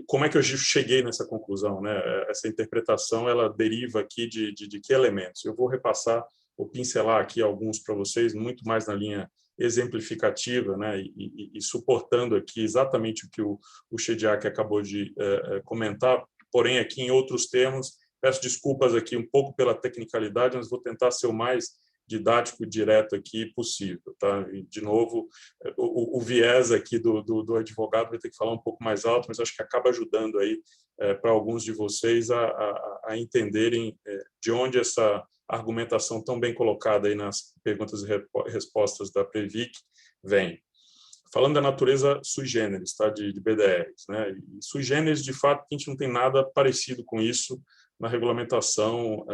Como é que eu cheguei nessa conclusão, né? Essa interpretação, ela deriva aqui de que elementos? Eu vou repassar ou pincelar aqui alguns para vocês, muito mais na linha exemplificativa, né? E suportando aqui exatamente o que o Shediac acabou de comentar, porém aqui em outros termos. Peço desculpas aqui um pouco pela tecnicalidade, mas vou tentar ser o mais didático e direto aqui possível, tá? E, de novo, o viés aqui do advogado vai ter que falar um pouco mais alto, mas acho que acaba ajudando aí para alguns de vocês a entenderem de onde essa argumentação tão bem colocada aí nas perguntas e respostas da Previc vem. Falando da natureza sui generis, tá? De BDRs, né? E sui generis, de fato, a gente não tem nada parecido com isso na regulamentação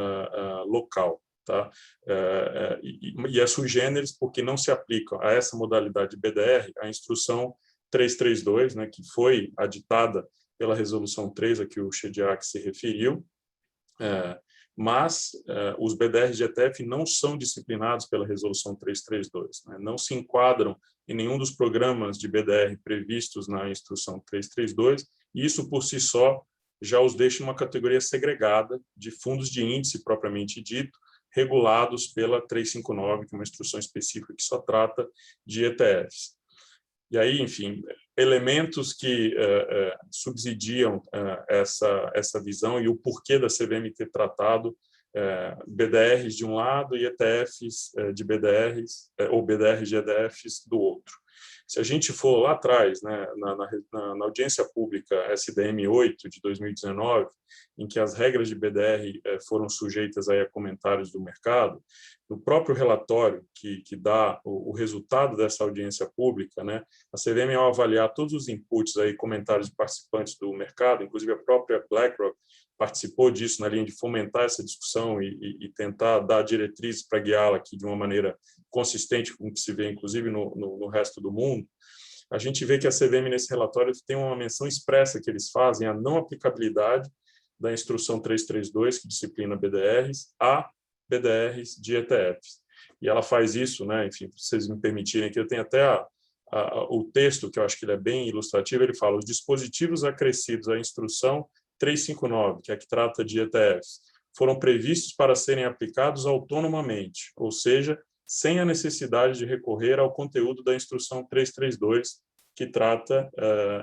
local. Tá? E é sui generis porque não se aplica a essa modalidade de BDR a instrução 332, né, que foi aditada pela resolução 3 a que o Shediac se referiu, mas os BDRs de ETF não são disciplinados pela resolução 332, né, não se enquadram em nenhum dos programas de BDR previstos na instrução 332, e isso por si só já os deixa em uma categoria segregada de fundos de índice propriamente dito, regulados pela 359, que é uma instrução específica que só trata de ETFs. E aí, enfim, elementos que subsidiam essa visão e o porquê da CVM ter tratado BDRs de um lado e ETFs de BDRs, ou BDRs de ETFs do outro. Se a gente for lá atrás, né, na audiência pública SDM 8 de 2019, em que as regras de BDR foram sujeitas aí a comentários do mercado, no próprio relatório que dá o resultado dessa audiência pública, né, a CVM, ao avaliar todos os inputs aí, comentários de participantes do mercado, inclusive a própria BlackRock participou disso na linha de fomentar essa discussão e tentar dar diretrizes para guiá-la aqui de uma maneira consistente com o que se vê, inclusive, no resto do mundo. A gente vê que a CVM, nesse relatório, tem uma menção expressa que eles fazem a não aplicabilidade da instrução 332, que disciplina BDRs, a BDRs de ETFs. E ela faz isso, né, enfim, se vocês me permitirem, que eu tenho até o texto, que eu acho que ele é bem ilustrativo, ele fala: os dispositivos acrescidos à instrução 359, que é a que trata de ETFs, foram previstos para serem aplicados autonomamente, ou seja, sem a necessidade de recorrer ao conteúdo da instrução 332, que trata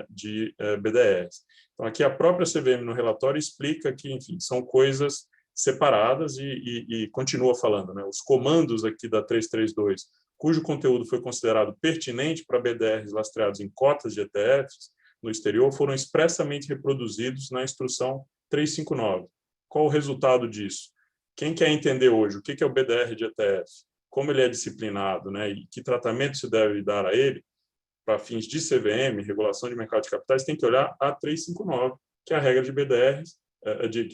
de BDRs. Então, aqui a própria CVM no relatório explica que, enfim, são coisas separadas e continua falando, né? Os comandos aqui da 332, cujo conteúdo foi considerado pertinente para BDRs lastreados em cotas de ETFs no exterior, foram expressamente reproduzidos na instrução 359. Qual o resultado disso? Quem quer entender hoje o que é o BDR de ETF, como ele é disciplinado, né, e que tratamento se deve dar a ele, para fins de CVM, regulação de mercado de capitais, tem que olhar a 359, que é a regra de BDRs,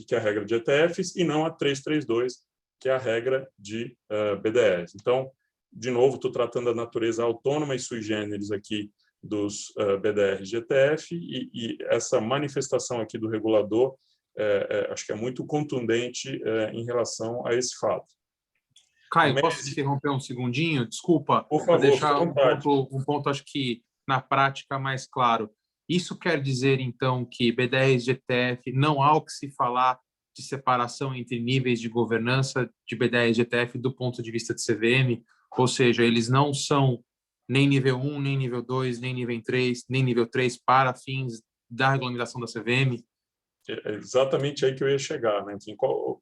que é a regra de ETFs, e não a 332, que é a regra de BDRs. Então, de novo, estou tratando da natureza autônoma e sui generis aqui dos BDRs de ETF, e essa manifestação aqui do regulador acho que é muito contundente em relação a esse fato.
Caio, posso te interromper um segundinho? Desculpa,
por favor,
deixar um ponto, acho que na prática mais claro. Isso quer dizer, então, que BDRs de ETF não há o que se falar de separação entre níveis de governança de BDRs de ETF do ponto de vista de CVM? Ou seja, eles não são nem nível 1, nem nível 2, nem nível 3, nem nível 3 para fins da regulamentação da CVM?
É exatamente aí que eu ia chegar, né? Enfim, qual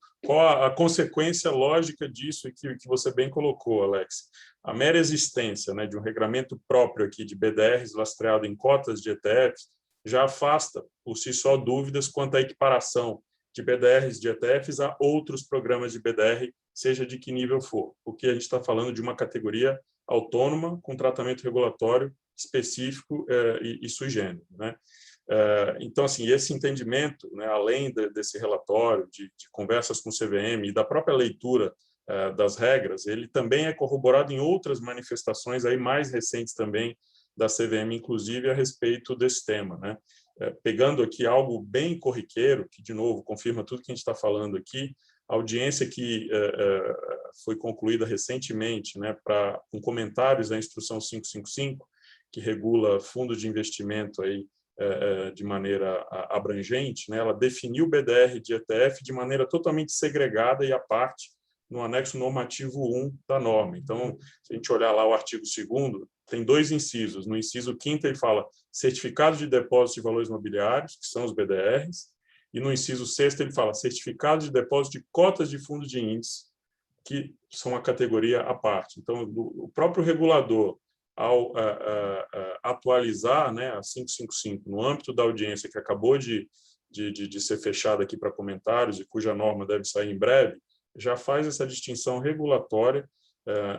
a consequência lógica disso que você bem colocou, Alex? A mera existência, né, de um regramento próprio aqui de BDRs lastreado em cotas de ETFs já afasta por si só dúvidas quanto à equiparação de BDRs de ETFs a outros programas de BDR, seja de que nível for, porque a gente está falando de uma categoria autônoma com tratamento regulatório específico e sui generis, né? Então, assim, esse entendimento, né, além desse relatório, de conversas com o CVM e da própria leitura das regras, ele também é corroborado em outras manifestações aí mais recentes também da CVM, inclusive a respeito desse tema, né? pegando aqui algo bem corriqueiro, que, de novo, confirma tudo que a gente está falando aqui, a audiência que foi concluída recentemente, né, com comentários à Instrução 555, que regula fundos de investimento aí, de maneira abrangente, né, ela definiu o BDR de ETF de maneira totalmente segregada e à parte, no anexo normativo 1 da norma. Então, se a gente olhar lá o artigo 2º, tem 2 incisos. No inciso 5º, ele fala certificados de depósito de valores imobiliários, que são os BDRs, e no inciso 6º, ele fala certificados de depósito de cotas de fundos de índice, que são uma categoria à parte. Então, o próprio regulador, ao atualizar, né, a 555 no âmbito da audiência que acabou de ser fechada aqui para comentários e cuja norma deve sair em breve, já faz essa distinção regulatória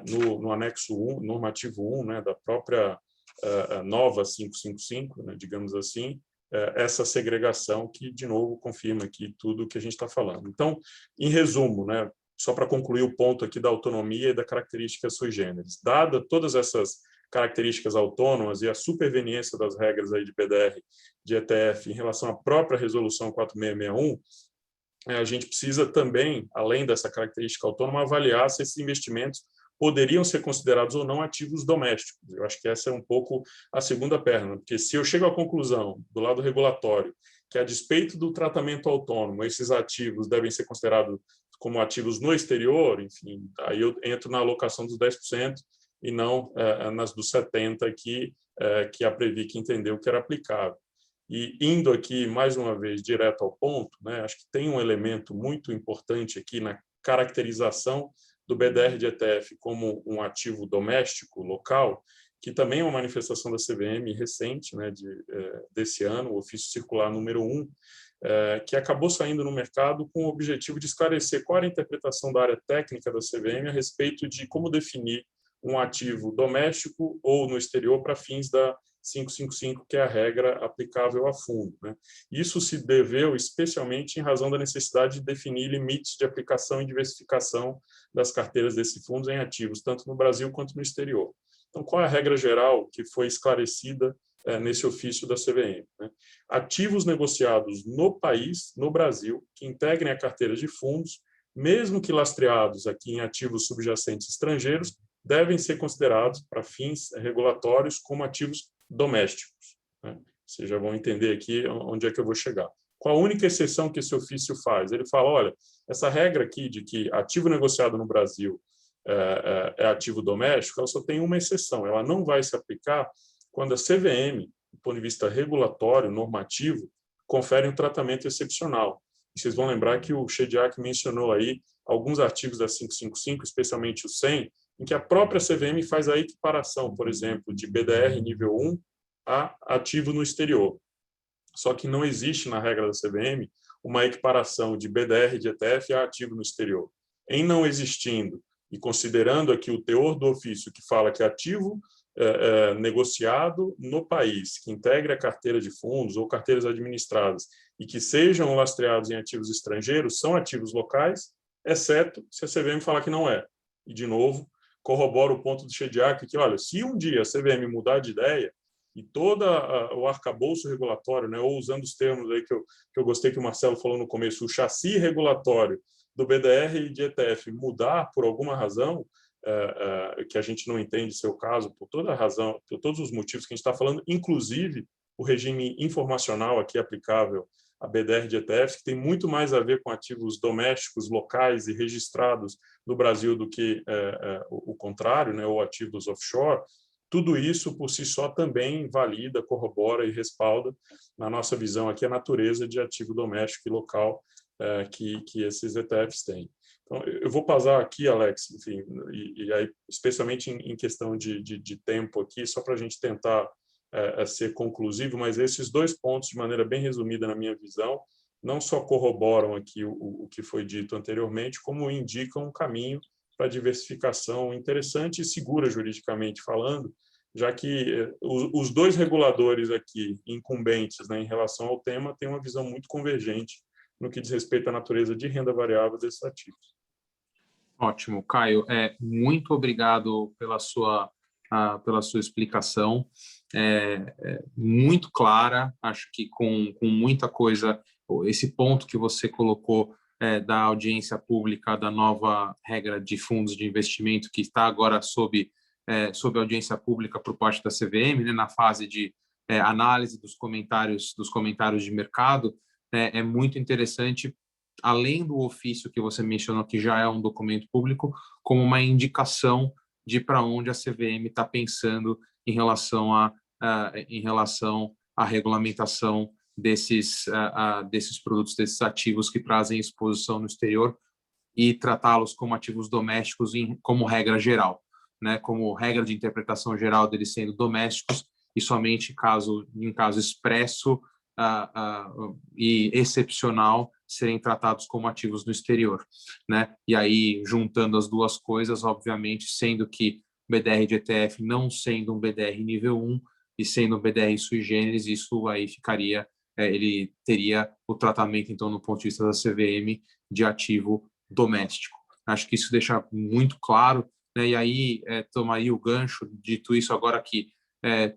no anexo 1, normativo 1, né, da própria nova 555, né, digamos assim, essa segregação que, de novo, confirma aqui tudo o que a gente está falando. Então, em resumo, né, só para concluir o ponto aqui da autonomia e da característica sui generis, dada todas essas características autônomas e a superveniência das regras aí de BDR, de ETF, em relação à própria resolução 4661, a gente precisa também, além dessa característica autônoma, avaliar se esses investimentos poderiam ser considerados ou não ativos domésticos. Eu acho que essa é um pouco a segunda perna, porque se eu chego à conclusão, do lado regulatório, que a despeito do tratamento autônomo, esses ativos devem ser considerados como ativos no exterior, enfim, aí eu entro na alocação dos 10% e não nas dos 70% que a Previc entendeu que era aplicável. E indo aqui, mais uma vez, direto ao ponto, né, acho que tem um elemento muito importante aqui na caracterização do BDR de ETF como um ativo doméstico, local, que também é uma manifestação da CVM recente, né, desse ano, o ofício circular número 1, que acabou saindo no mercado com o objetivo de esclarecer qual era a interpretação da área técnica da CVM a respeito de como definir um ativo doméstico ou no exterior para fins da 555, que é a regra aplicável a fundo, né? Isso se deveu especialmente em razão da necessidade de definir limites de aplicação e diversificação das carteiras desses fundos em ativos, tanto no Brasil quanto no exterior. Então, qual é a regra geral que foi esclarecida nesse ofício da CVM, né? Ativos negociados no país, no Brasil, que integrem a carteira de fundos, mesmo que lastreados aqui em ativos subjacentes estrangeiros, devem ser considerados para fins regulatórios como ativos domésticos, né? Vocês já vão entender aqui onde é que eu vou chegar. Qual a única exceção que esse ofício faz? Ele fala, olha, essa regra aqui de que ativo negociado no Brasil é ativo doméstico, ela só tem uma exceção, ela não vai se aplicar quando a CVM, do ponto de vista regulatório, normativo, confere um tratamento excepcional. E vocês vão lembrar que o Shediac mencionou aí alguns artigos da 555, especialmente o 100, em que a própria CVM faz a equiparação, por exemplo, de BDR nível 1 a ativo no exterior. Só que não existe na regra da CVM uma equiparação de BDR de ETF a ativo no exterior. Em não existindo, e considerando aqui o teor do ofício que fala que ativo negociado no país, que integre a carteira de fundos ou carteiras administradas e que sejam lastreados em ativos estrangeiros, são ativos locais, exceto se a CVM falar que não é. E, de novo, corrobora o ponto do Shediac que, olha, se um dia a CVM mudar de ideia e todo o arcabouço regulatório, né, ou usando os termos aí que eu gostei que o Marcelo falou no começo, o chassi regulatório do BDR e de ETF mudar por alguma razão, que a gente não entende ser o caso, por toda a razão, por todos os motivos que a gente está falando, inclusive o regime informacional aqui aplicável a BDR de ETFs, que tem muito mais a ver com ativos domésticos, locais e registrados no Brasil do que o contrário, né, ou ativos offshore. Tudo isso, por si só, também valida, corrobora e respalda, na nossa visão aqui, a natureza de ativo doméstico e local que esses ETFs têm. Então, eu vou passar aqui, Alex, enfim, e aí, especialmente em questão de tempo aqui, só para a gente tentar ser conclusivo, mas esses dois pontos, de maneira bem resumida na minha visão, não só corroboram aqui o que foi dito anteriormente, como indicam um caminho para diversificação interessante e segura juridicamente falando, já que os dois reguladores aqui, incumbentes, né, em relação ao tema, têm uma visão muito convergente no que diz respeito à natureza de renda variável desses ativos.
Ótimo, Caio. Muito obrigado pela sua explicação. muito clara, acho que com muita coisa, esse ponto que você colocou da audiência pública, da nova regra de fundos de investimento, que está agora sob audiência pública por parte da CVM, né, na fase de análise dos comentários de mercado, é muito interessante, além do ofício que você mencionou, que já é um documento público, como uma indicação de para onde a CVM está pensando em relação à regulamentação desses produtos, desses ativos que trazem exposição no exterior e tratá-los como ativos domésticos como regra geral, né? Como regra de interpretação geral deles sendo domésticos e somente em caso expresso e excepcional serem tratados como ativos no exterior, né? E aí, juntando as duas coisas, obviamente, sendo que BDR de ETF não sendo um BDR nível 1 e sendo um BDR sui generis, isso aí ficaria, ele teria o tratamento, então, no ponto de vista da CVM, de ativo doméstico. Acho que isso deixa muito claro, né? E aí, tomaria o gancho, dito isso agora que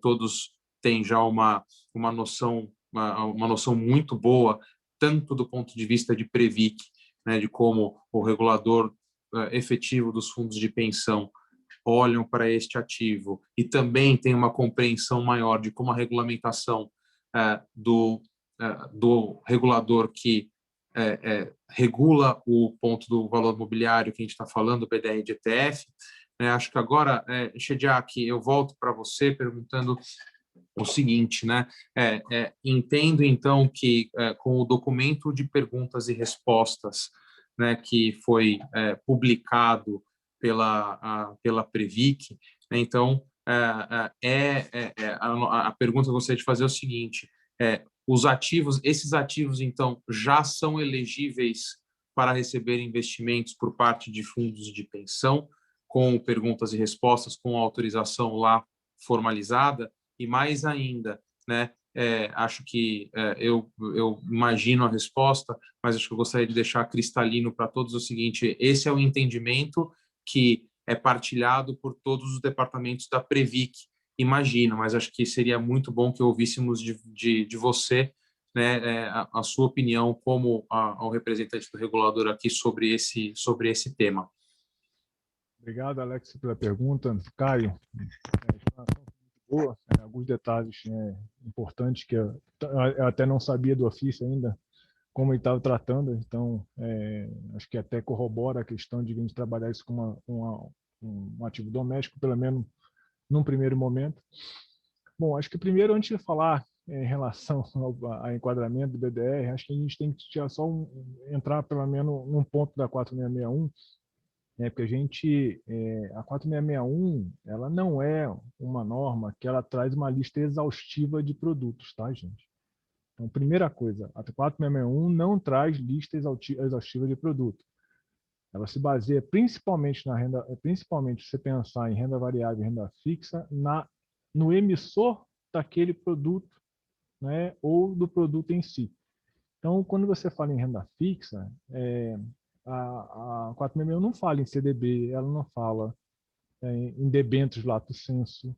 todos têm já uma noção muito boa, tanto do ponto de vista de Previc, né, de como o regulador efetivo dos fundos de pensão olham para este ativo e também tem uma compreensão maior de como a regulamentação do regulador que regula o ponto do valor imobiliário que a gente está falando, o BDR de ETF. Acho que agora, Shediak, eu volto para você perguntando o seguinte, né? Entendo, então, que com o documento de perguntas e respostas, né, que foi publicado pela Previc, né, então, a pergunta que eu gostaria de fazer é o seguinte, esses ativos, então, já são elegíveis para receber investimentos por parte de fundos de pensão, com perguntas e respostas, com autorização lá formalizada, e mais ainda, né, acho que eu imagino a resposta, mas acho que eu gostaria de deixar cristalino para todos o seguinte: esse é o entendimento que é partilhado por todos os departamentos da Previc, imagino, mas acho que seria muito bom que ouvíssemos de você, né, a sua opinião como ao representante do regulador aqui sobre esse tema.
Obrigado, Alex, pela pergunta. Caio, boa, alguns detalhes importantes que eu até não sabia do ofício ainda, como ele estava tratando, então acho que até corrobora a questão de a gente trabalhar isso com um ativo doméstico, pelo menos num primeiro momento. Bom, acho que primeiro, antes de falar em relação ao enquadramento do BDR, acho que a gente tem que entrar pelo menos num ponto da 4661, porque a 4661, ela não é uma norma que ela traz uma lista exaustiva de produtos, tá, gente? Então, primeira coisa, a 4661 não traz lista exaustiva de produto. Ela se baseia principalmente se você pensar em renda variável e renda fixa, no emissor daquele produto, né, ou do produto em si. Então, quando você fala em renda fixa, a 461 não fala em CDB, ela não fala em debêntures lato sensu,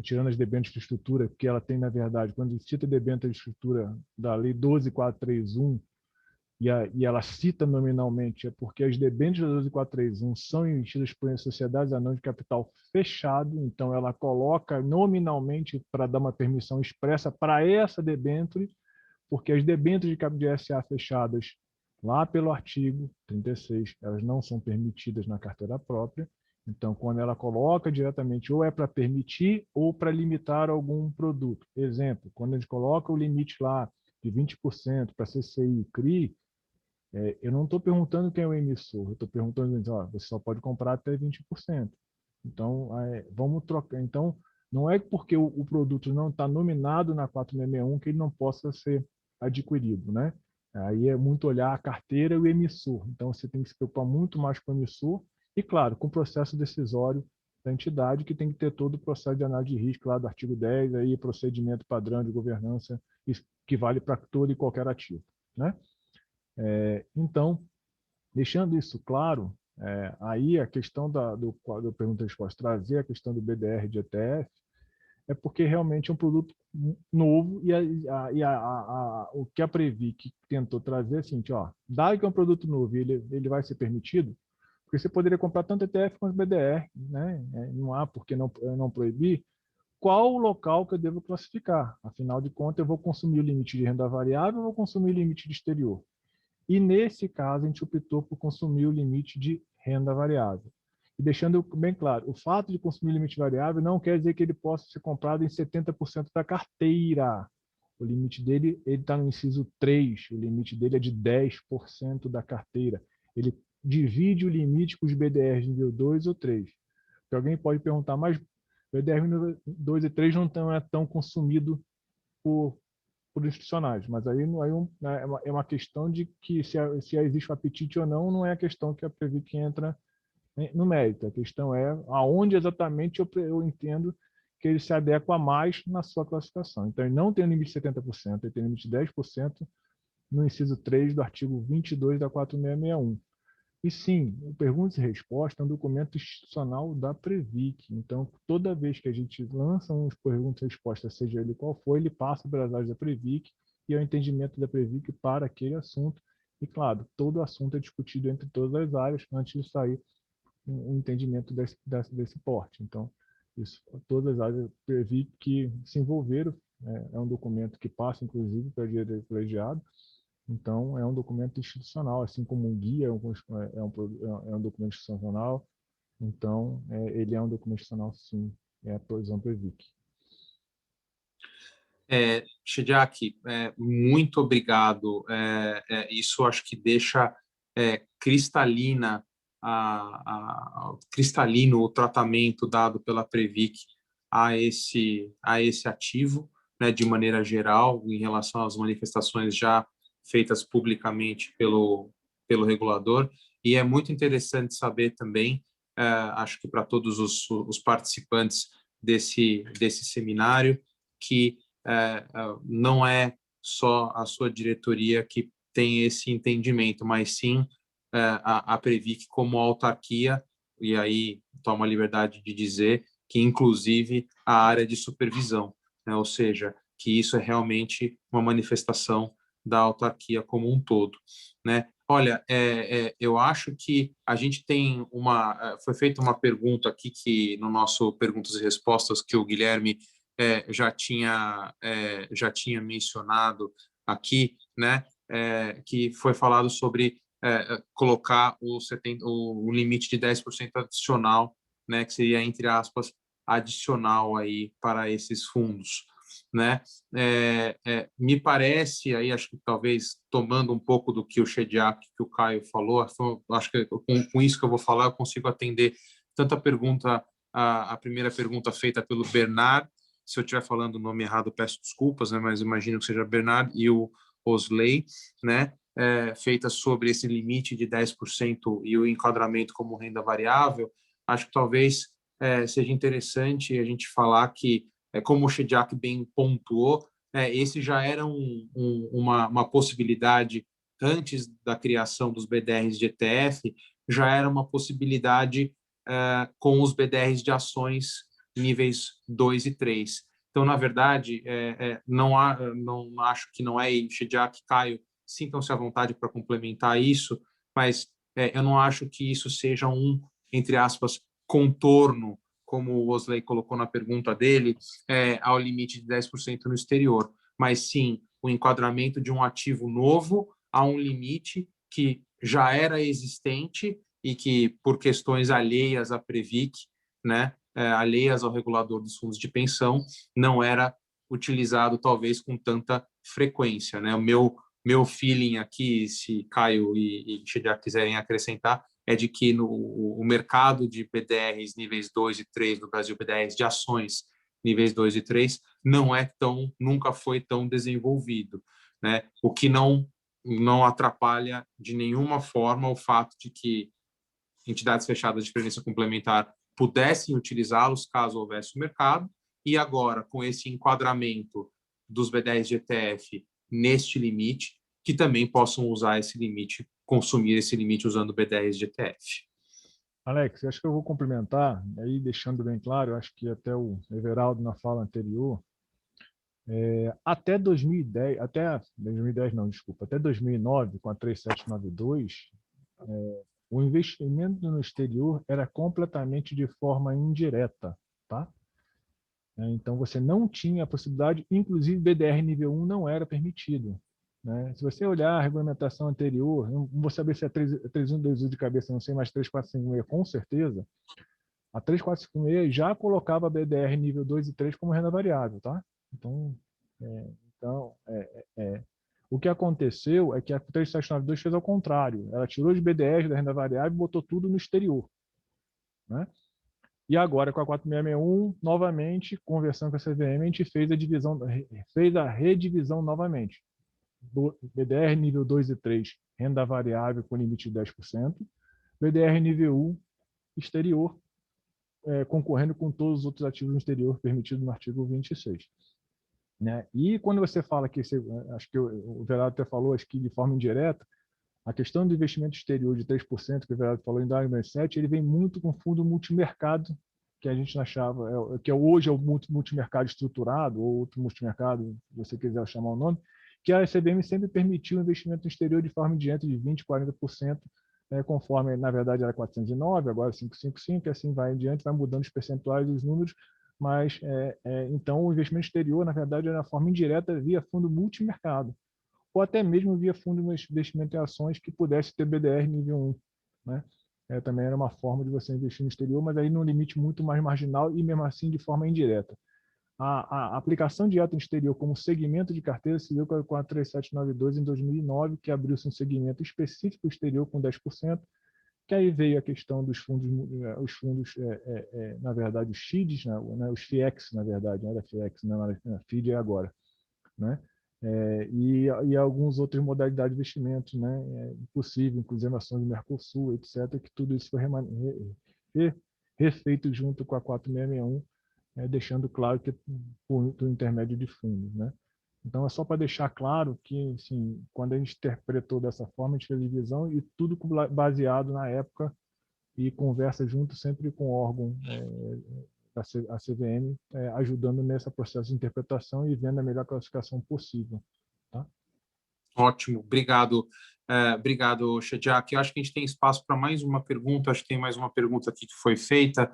tirando as debêntures de estrutura, porque ela tem, na verdade, quando cita debênture de estrutura da Lei 12.431, e ela cita nominalmente, é porque as debêntures da 12.431 são emitidas por sociedades anônimas de capital fechado, então ela coloca nominalmente para dar uma permissão expressa para essa debênture, porque as debêntures de SA fechadas, lá pelo artigo 36, elas não são permitidas na carteira própria. Então, quando ela coloca diretamente, ou é para permitir ou para limitar algum produto. Exemplo, quando a gente coloca o limite lá de 20% para CCI e CRI, eu não estou perguntando quem é o emissor, eu estou perguntando, você só pode comprar até 20%. Então, vamos trocar. Então, não é porque o produto não está nominado na 4661 que ele não possa ser adquirido, né? Aí é muito olhar a carteira e o emissor. Então, você tem que se preocupar muito mais com o emissor e, claro, com o processo decisório da entidade, que tem que ter todo o processo de análise de risco lá do artigo 10, aí, procedimento padrão de governança, que vale para todo e qualquer ativo, né? Então, deixando isso claro, aí a questão do pergunta e resposta, trazer a questão do BDR de ETF, é porque realmente é um produto novo e o que a Previc tentou trazer é assim, dado que é um produto novo e ele vai ser permitido, porque você poderia comprar tanto ETF quanto BDR, né? Não há por que não proibir. Qual o local que eu devo classificar? Afinal de contas, eu vou consumir o limite de renda variável ou vou consumir o limite de exterior? E, nesse caso, a gente optou por consumir o limite de renda variável. E deixando bem claro, o fato de consumir o limite variável não quer dizer que ele possa ser comprado em 70% da carteira. O limite dele está no inciso 3, o limite dele é de 10% da carteira. Ele divide o limite com os BDRs nível 2 ou 3. Porque alguém pode perguntar, mas BDR nível 2 e 3 não é tão consumido por institucionais, mas aí é uma questão de que se existe um apetite ou não é a questão que a Previc entra no mérito. A questão é aonde exatamente eu entendo que ele se adequa mais na sua classificação. Então, ele não tem limite de 70%, ele tem limite de 10% no inciso 3 do artigo 22 da 4661. E sim, o Perguntas e Respostas é um documento institucional da Previc. Então, toda vez que a gente lança uns Perguntas e Respostas, seja ele qual for, ele passa pelas áreas da Previc e é o entendimento da Previc para aquele assunto. E, claro, todo assunto é discutido entre todas as áreas antes de sair um entendimento desse porte. Então, todas as áreas da Previc que se envolveram, é um documento que passa, inclusive, para direito colegiado. Então, é um documento institucional, assim como um guia é um documento institucional. Então, ele é um documento institucional, sim, é a provisão Previc.
Shediac, muito obrigado. Isso acho que deixa cristalino o tratamento dado pela Previc a esse ativo, né, de maneira geral, em relação às manifestações já feitas publicamente pelo regulador. E é muito interessante saber também, acho que para todos os participantes desse seminário, que não é só a sua diretoria que tem esse entendimento, mas sim a Previc como autarquia, e aí toma a liberdade de dizer que, inclusive, a área de supervisão, né? Ou seja, que isso é realmente uma manifestação da autarquia como um todo, né? Olha, eu acho que a gente tem foi feita uma pergunta aqui que no nosso Perguntas e Respostas que o Guilherme já tinha mencionado aqui, né? Que foi falado sobre colocar o limite de 10% adicional, né? Que seria, entre aspas, adicional aí para esses fundos, né? Me parece, aí acho que talvez tomando um pouco do que o Shediac, que o Caio falou, acho que com isso que eu vou falar eu consigo atender tanto a primeira pergunta feita pelo Bernard. Se eu estiver falando o nome errado, peço desculpas, né? Mas imagino que seja Bernard e o Osley, né? Feita sobre esse limite de 10% e o enquadramento como renda variável. Acho que talvez seja interessante a gente falar que, como o Shediac bem pontuou, esse já era uma possibilidade antes da criação dos BDRs de ETF, já era uma possibilidade com os BDRs de ações níveis 2 e 3. Então, na verdade, não acho que não é, e Shediac, Caio, sintam-se à vontade para complementar isso, mas eu não acho que isso seja entre aspas, contorno, como o Osley colocou na pergunta dele, ao limite de 10% no exterior, mas sim o enquadramento de um ativo novo a um limite que já era existente e que, por questões alheias à Previc, né, alheias ao regulador dos fundos de pensão, não era utilizado talvez com tanta frequência, né? O meu feeling aqui, se Caio e Shediac quiserem acrescentar, é de que o mercado de BDRs níveis 2 e 3 no Brasil, BDRs de ações níveis 2 e 3, nunca foi tão desenvolvido, né? O que não atrapalha de nenhuma forma o fato de que entidades fechadas de previdência complementar pudessem utilizá-los caso houvesse o mercado, e agora, com esse enquadramento dos BDRs de ETF neste limite, que também possam usar esse limite, consumir esse limite usando BDRs de ETF.
Alex, acho que eu vou complementar, aí deixando bem claro, acho que até o Everaldo na fala anterior, até 2010, até 2010 não, desculpa, até 2009, com a 3792, o investimento no exterior era completamente de forma indireta, tá? Então, você não tinha a possibilidade, inclusive BDR nível 1 não era permitido. Né? Se você olhar a regulamentação anterior, não vou saber se é 3121 de cabeça, não sei, mas 3456 com certeza, a 3456 já colocava a BDR nível 2 e 3 como renda variável. Tá? Então, o que aconteceu é que a 3792 fez ao contrário. Ela tirou os BDRs da renda variável e botou tudo no exterior. Né? E agora, com a 4661, novamente, conversando com a CVM, a gente fez a redivisão novamente. BDR nível 2 e 3, renda variável com limite de 10%, BDR nível 1, exterior, concorrendo com todos os outros ativos no exterior permitidos no artigo 26. Né? E quando você fala que, acho que o Everaldo até falou, acho que de forma indireta, a questão do investimento exterior de 3%, que o Everaldo falou em 2007, ele vem muito com fundo multimercado, que a gente achava, que hoje é o multimercado estruturado, ou outro multimercado, se você quiser chamar o nome, que a CVM sempre permitiu o investimento exterior de forma indireta de 20%, 40%, conforme, na verdade, era 409, agora 555, e assim vai em diante, vai mudando os percentuais dos números, mas, então, o investimento exterior, na verdade, era de forma indireta via fundo multimercado, ou até mesmo via fundo de investimento em ações que pudesse ter BDR nível 1. Né? Também era uma forma de você investir no exterior, mas aí num limite muito mais marginal e, mesmo assim, de forma indireta. A aplicação de ato exterior como segmento de carteira se deu com a 3792 em 2009, que abriu-se um segmento específico exterior com 10%, que aí veio a questão dos fundos, na verdade, os FIDs, né, os FIEX, na verdade, não era FIEX, não era FID é agora, né? E algumas outras modalidades de investimentos, né, possível, inclusive ações do Mercosul, etc., que tudo isso foi refeito junto com a 4661, deixando claro que por intermédio de fundos. Né? Então, é só para deixar claro que, assim, quando a gente interpretou dessa forma, a gente fez divisão e tudo baseado na época e conversa junto sempre com o órgão a CVM, ajudando nesse processo de interpretação e vendo a melhor classificação possível. Tá?
Ótimo, obrigado. Obrigado, Shediac. Eu acho que a gente tem espaço para mais uma pergunta. Acho que tem mais uma pergunta aqui que foi feita,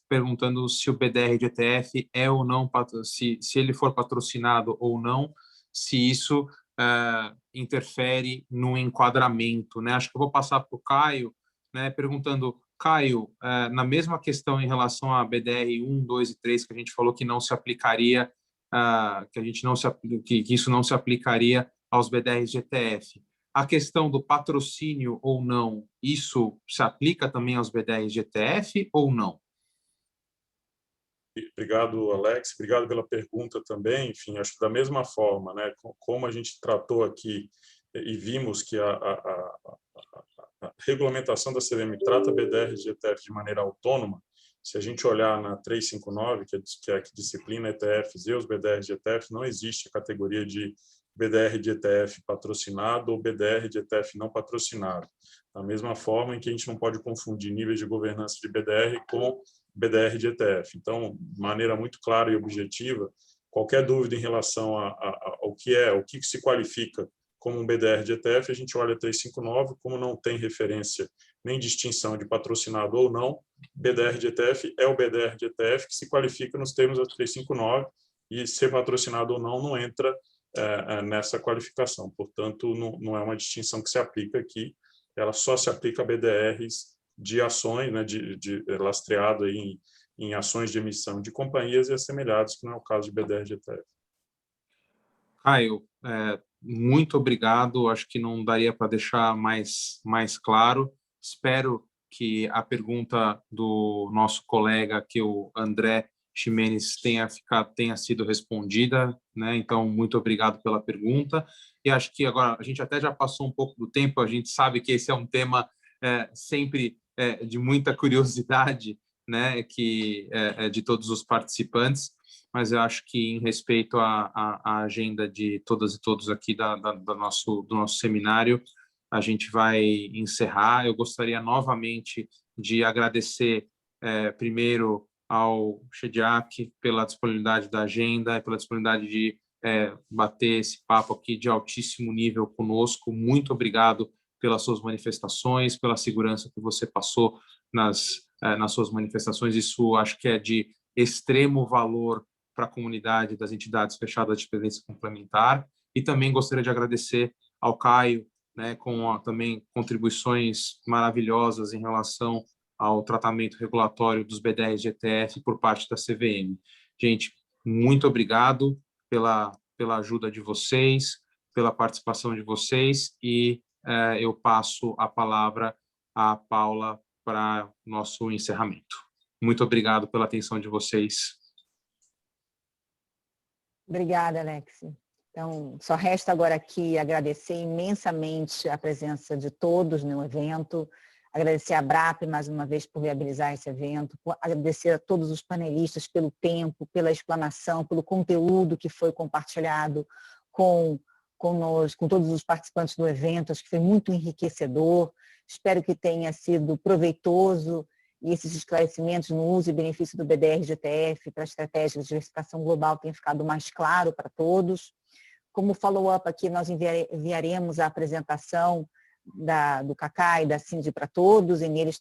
perguntando se o BDR de ETF é ou não, se ele for patrocinado ou não, se isso interfere no enquadramento. Né? Acho que eu vou passar para o Caio, né, perguntando, Caio, na mesma questão em relação a BDR 1, 2 e 3, que a gente falou que não se aplicaria, que isso não se aplicaria aos BDRs de ETF. A questão do patrocínio ou não, isso se aplica também aos BDRs de ETF ou não?
Obrigado, Alex. Obrigado pela pergunta também. Enfim, acho que da mesma forma, né, como a gente tratou aqui e vimos que a regulamentação da CVM trata BDRs de ETF de maneira autônoma, se a gente olhar na 359, que é a que disciplina ETFs e os BDRs de ETF, não existe a categoria de BDR de ETF patrocinado ou BDR de ETF não patrocinado. Da mesma forma em que a gente não pode confundir níveis de governança de BDR com BDR de ETF. Então, de maneira muito clara e objetiva, qualquer dúvida em relação ao que se qualifica como um BDR de ETF, a gente olha 359, como não tem referência nem distinção de patrocinado ou não, BDR de ETF é o BDR de ETF que se qualifica nos termos da 359 e ser patrocinado ou não entra nessa qualificação. Portanto, não é uma distinção que se aplica aqui, ela só se aplica a BDRs de ações, né, lastreado em ações de emissão de companhias e assemelhados, que não é o caso de BDR de ETF.
Caio, muito obrigado. Acho que não daria para deixar mais claro. Espero que a pergunta do nosso colega aqui, o André Ximenes, tenha sido respondida, né? Então, muito obrigado pela pergunta. E acho que agora a gente até já passou um pouco do tempo, a gente sabe que esse é um tema sempre de muita curiosidade, né? Que de todos os participantes, mas eu acho que em respeito à agenda de todas e todos aqui do nosso seminário, a gente vai encerrar. Eu gostaria novamente de agradecer primeiro ao Shediac pela disponibilidade da agenda, pela disponibilidade de bater esse papo aqui de altíssimo nível conosco. Muito obrigado pelas suas manifestações, pela segurança que você passou nas suas manifestações. Isso acho que é de extremo valor para a comunidade das entidades fechadas de previdência complementar. E também gostaria de agradecer ao Caio, né, com também contribuições maravilhosas em relação ao tratamento regulatório dos BDRs de ETF por parte da CVM. Gente, muito obrigado pela ajuda de vocês, pela participação de vocês, e eu passo a palavra à Paula para nosso encerramento. Muito obrigado pela atenção de vocês.
Obrigada, Alex. Então, só resta agora aqui agradecer imensamente a presença de todos no evento, agradecer a ABRAP mais uma vez por viabilizar esse evento, agradecer a todos os panelistas pelo tempo, pela explanação, pelo conteúdo que foi compartilhado conosco, com todos os participantes do evento. Acho que foi muito enriquecedor. Espero que tenha sido proveitoso e esses esclarecimentos no uso e benefício do BDR de ETF para a estratégia de diversificação global tenham ficado mais claro para todos. Como follow-up aqui, nós enviaremos a apresentação do Cacá e da Cindy para todos, e neles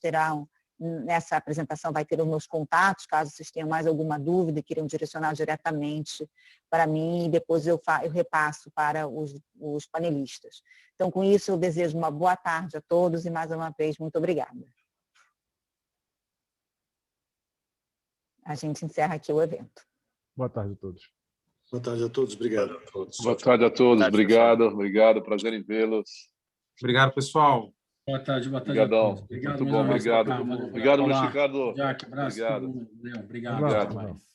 nessa apresentação vai ter os meus contatos, caso vocês tenham mais alguma dúvida e queiram direcionar diretamente para mim, e depois eu repasso para os panelistas. Então, com isso, eu desejo uma boa tarde a todos e, mais uma vez, muito obrigada. A gente encerra aqui o evento.
Boa tarde a todos.
Boa tarde a todos, obrigado.
Boa tarde a todos, obrigado, prazer em vêlos.
Obrigado, pessoal.
Boa tarde a
Obrigadão.
todos. Obrigado,
Muito bom, obrigado. Obrigado, Luiz Ricardo.
Jack, abraço.
Obrigado.
Obrigado.
Obrigado.